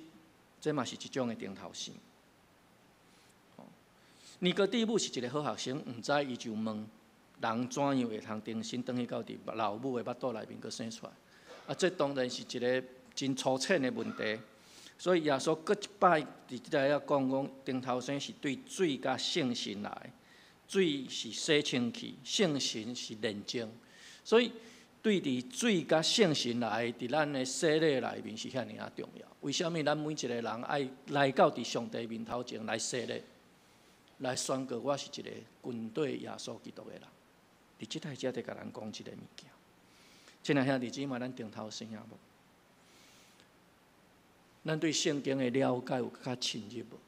[SPEAKER 3] 这嘛是一种的顶头线。尼哥底母是一个好学生，毋知伊就问人怎样会通重新转去到伫老母的腹肚内面佫生出来？这当然是一个真粗浅的问题。所以耶稣佫一摆伫即个要讲顶头线是对水甲圣神来，水是洗清气，圣神是炼净，所以。对伫水甲圣神来，伫咱的洗礼内面是遐尼啊重要。为什么咱每一个人爱来到伫上帝面头前来洗礼，来宣告我是一个军队耶稣基督的人？伫即代遮在甲咱讲即个物件。亲爱兄弟姊妹，咱定头先啊无？咱对圣经的了解有较深入无？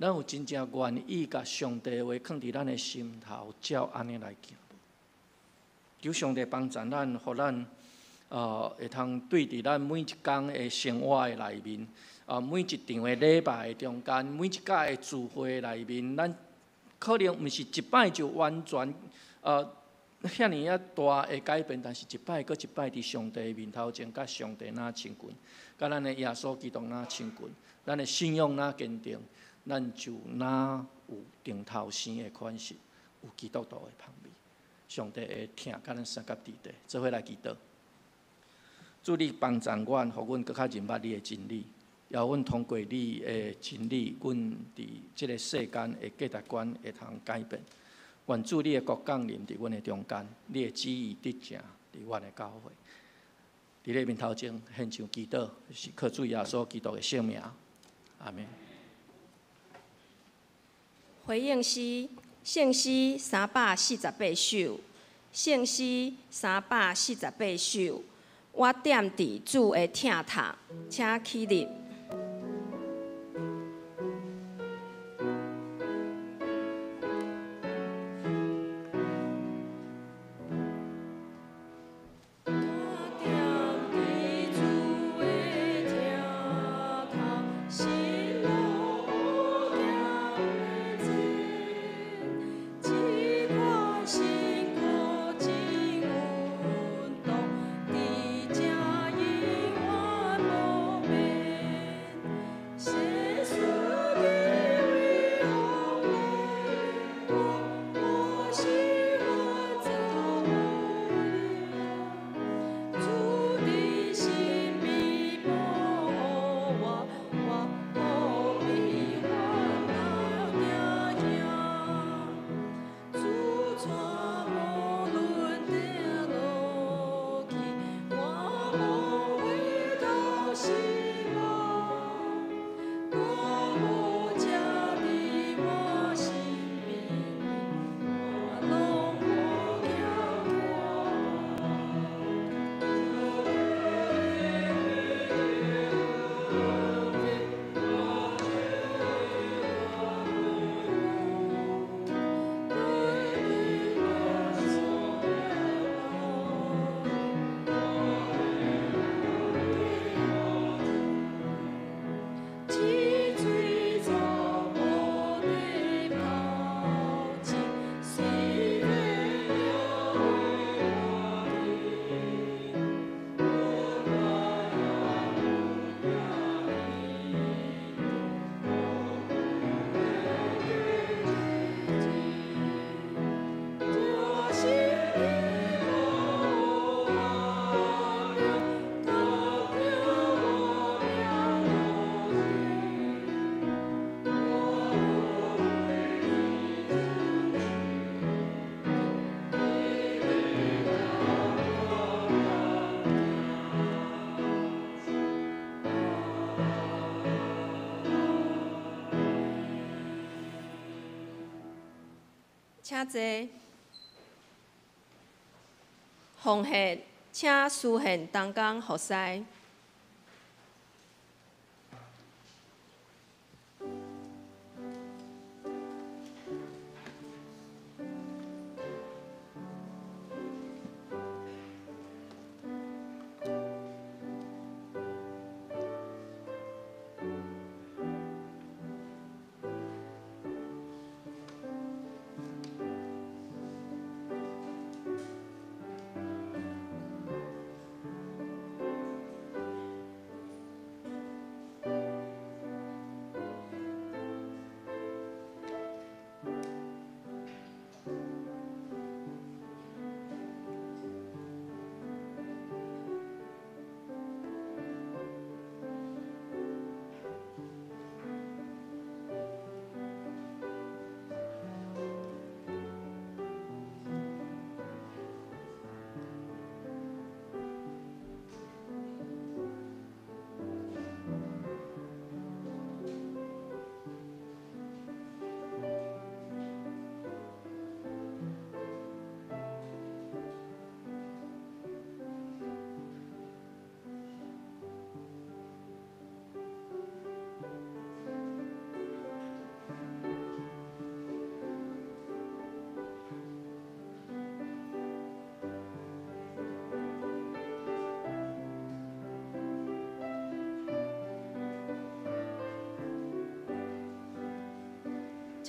[SPEAKER 3] 咱有真正愿意甲上帝的话放伫咱的心头，照安尼来行无？求上帝帮助咱，互咱会通对伫咱每一天的生活的内面，每一场的礼拜的中间，每一届的聚会的内面，咱可能毋是一摆就完全遐尼大的改变，但是一摆搁一摆伫上帝面头前，甲上帝哪亲近，甲咱的耶稣基督哪亲近，咱的信仰哪坚定，咱就哪有顶头生的款式，有基督徒的香味。上帝会听，甲咱三甲地地，做伙来祈祷。主你帮助阮，互阮搁较认捌你的真理，也阮通过你的真理，阮伫即个世间的价值观会通改变。愿主你的国降临伫阮的中间，你的旨意得成伫阮的教会。伫你面头前献上祈祷，是靠主耶稣基督的圣名，阿门。
[SPEAKER 2] 回应诗，圣诗348首，圣诗348首。我踮伫主的疼头，请起立。请坐，奉献，请施献同工服侍。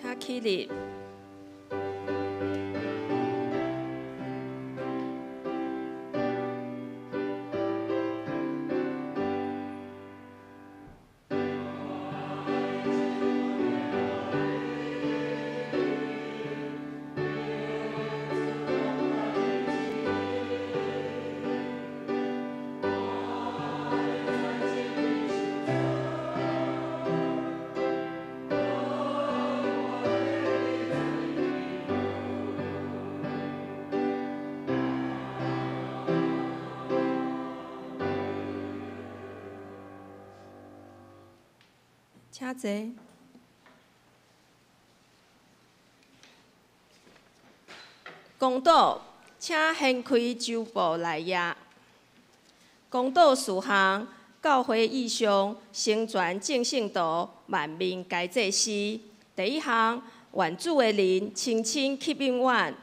[SPEAKER 2] 请起立。请坐。公道，请掀开周报内页。公道事项，教会意向，成全正信道，万民该做事。第一项，原主的人清清吸引阮，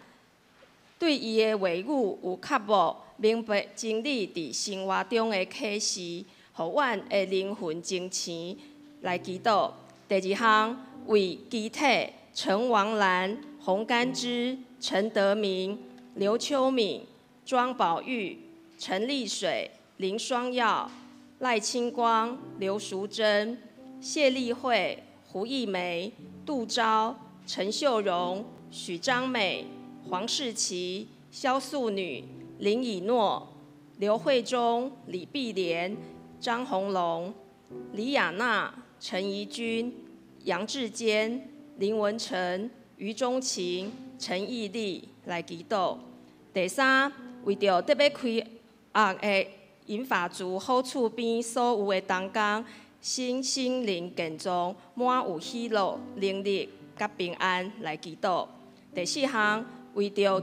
[SPEAKER 2] 对伊的话语有确悟，明白真理伫生活中的启示，互阮的灵魂精神。来祈祷。第二项，为基体陈王兰、洪甘之、陈德明、刘秋敏、庄宝玉、陈丽水、林双耀、赖清光、刘淑珍、谢丽慧、胡艺梅、杜昭、陈秀荣、许章美、黄世琪、萧素女、林以诺、刘慧忠、李碧莲、张宏龙、李雅娜、陈怡君、杨志坚、林文成、余钟琴、陈义丽来祈祷。第三，为着特别开学的银发族好厝边所有的同工，心灵健壮，满有喜乐、能力甲平安来祈祷。第四项，为着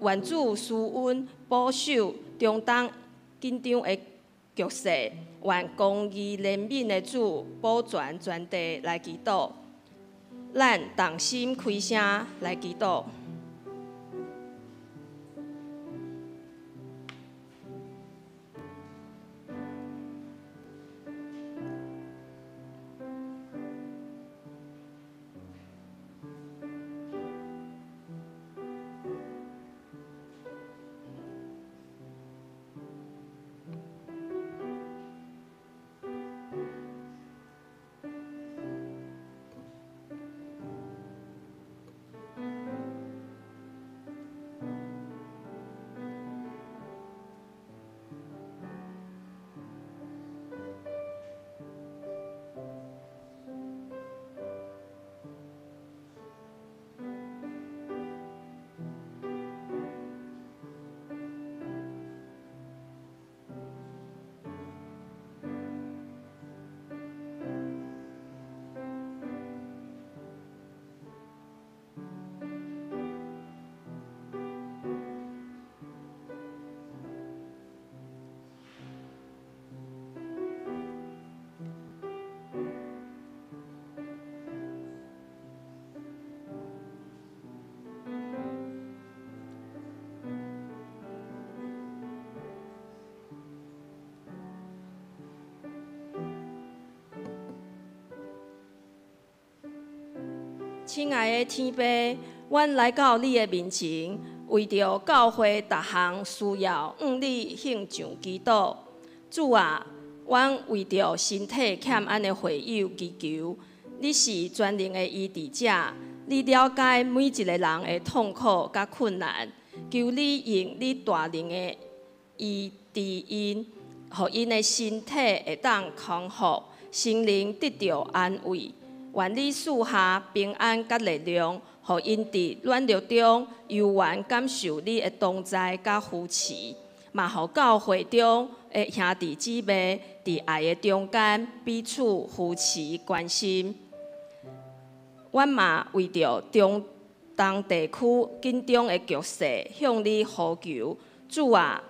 [SPEAKER 2] 原主施恩保守中东紧张的局势。愿公义怜悯的主保全全地来祈祷，咱同心开声来祈祷。亲爱的天父，阮来到你的面前，为着教会逐项需要，向你献上祈祷。主啊，阮为着身体欠安的会友祈求，你是全能的医治者，你了解每一个人的痛苦甲困难，求你用你大能的医治因，互因的身体会当康复，心灵得到安慰。愿你赐下平安甲力量，互因伫软弱中悠然感受你的同在甲扶持，嘛互教会中的兄弟姊妹伫爱的中间彼此扶持关心。阮嘛为着中东地区紧张的局势向你呼求，主啊，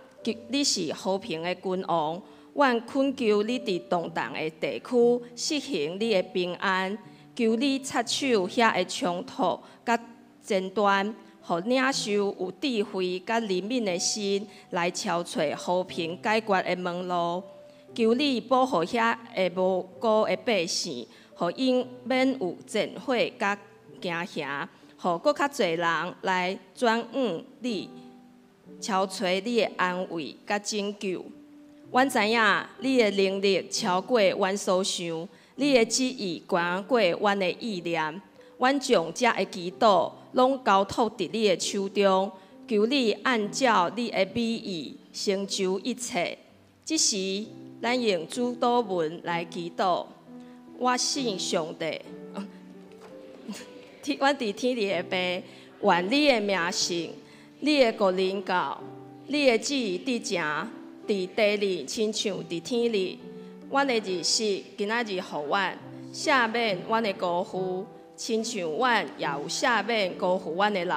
[SPEAKER 2] 你是和平的君王，阮恳求你伫动荡的地区实行你的平安。求你插手遐个冲突甲争端，互领袖有智慧甲怜悯的心来敲找和平解决的门路。求你保护遐个无辜的百姓，互因免有战火甲行行，互搁较侪人来转往你，超找你的安慰甲拯救。阮知影你的能力超过阮所想，你的旨意悬过阮的意念。阮将遮的祈祷拢交托伫你的手中，求你按照你的美意成就一切。即时，咱用主祷文来祈祷。我信上帝，阮伫天里的爸，愿你的名圣，你的国临到，你的旨意伫正，伫地里，亲像伫天里。阮的日时，今仔日互阮赦免阮的辜负，亲像阮也有赦免辜负阮的人，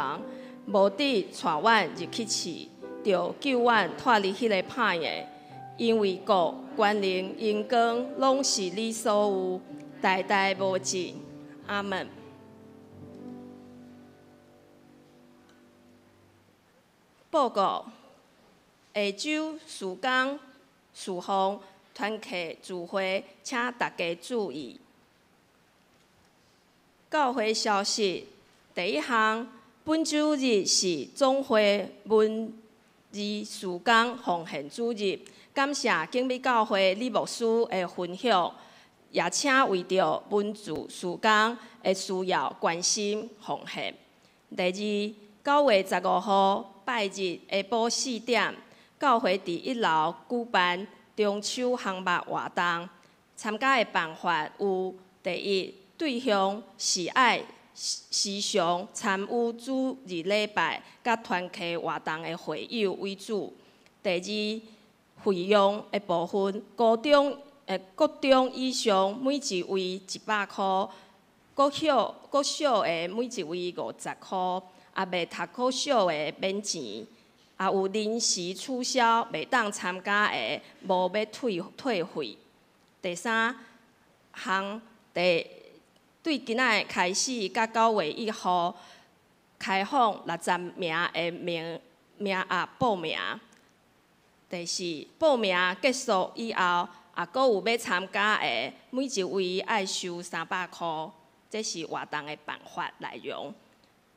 [SPEAKER 2] 无伫带阮入去试，就救阮脱离迄个歹的。因为国、权能、荣光，拢是你所有，代代无尽。阿门。报告：下周曙光、曙风团契聚会，请大家注意。教会消息：第一项，本主日是总会文字曙光奉献主日。感谢景美教会李牧师的分享，也请为着文字曙光的需要关心奉献。第二，9月15号拜日下晡4点，教会伫1楼举办中秋烘肉活动，参加的办法有：第一，对象是爱时常参与主日礼拜甲团契活动的会友为主；第二，费用的部分，高中以上每一位100块，国小的每一位50块，也未读国小的免钱，也有临时取消未当参加的，无要退费。第三项，对今仔开始，到9月1号开放60名的名额报名。第四，报名结束以后，也阁有要参加的，每一位爱收300块，这是活动的办法内容。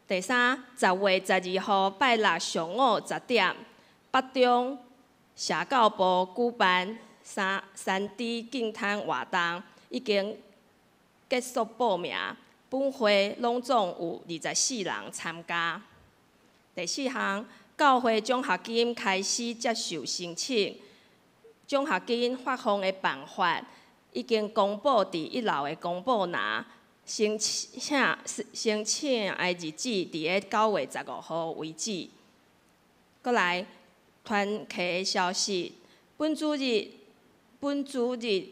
[SPEAKER 2] 第三，10月12号拜六上午10点，北中社教部举办3D 竞摊活动，已经结束报名，本会拢总有24人参加。第四项，教会奖学金开始接受申请，奖学金发放的办法已经公布伫1楼的公布栏，申请的日子伫个9月15号为止。搁来团契的消息，本主日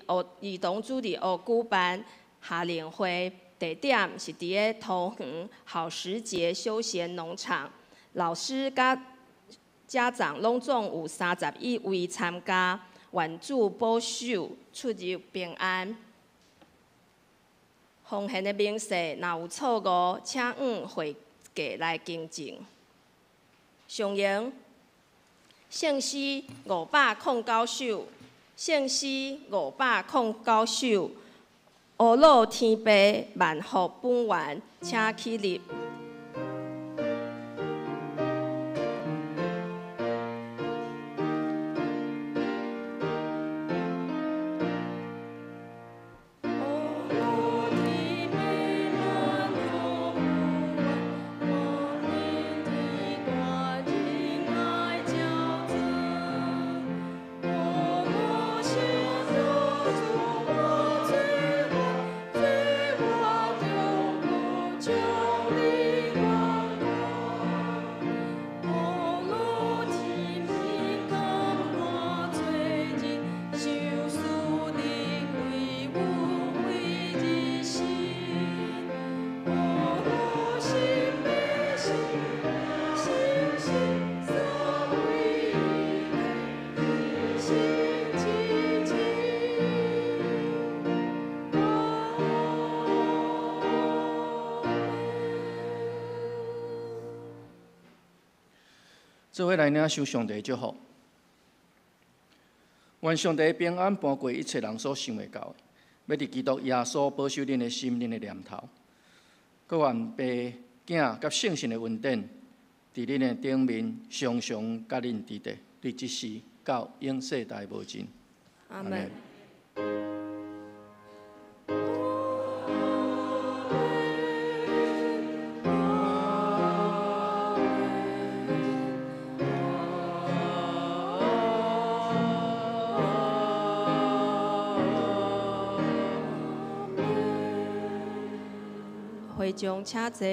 [SPEAKER 2] 儿童主日学举办夏令会，地点是伫个桃园好时节休闲农场，老师甲家长拢总有31位参加，愿主保守出入平安。奉献的明细若有错误，请往会计来更正。上营圣诗509首，圣诗509首。乌老天父万福本源，请起立。
[SPEAKER 3] 做伙来领受上帝祝福。愿上帝平安搬过一切人所想袂到的，要伫基督耶稣保守恁的心、恁的念头。各愿爸囝甲圣神的恩典，伫恁的顶面常常甲恁伫地，对即时到永世代无尽。
[SPEAKER 2] 阿门。会众请坐。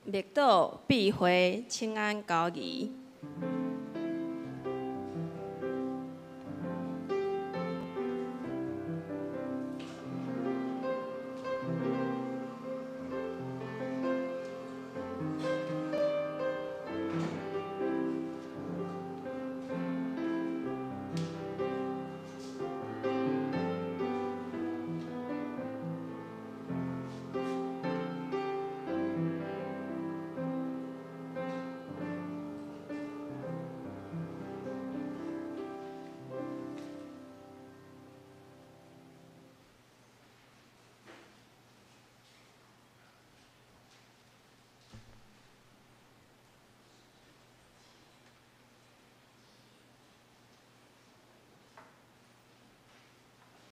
[SPEAKER 2] 密岛闭会清安交谊。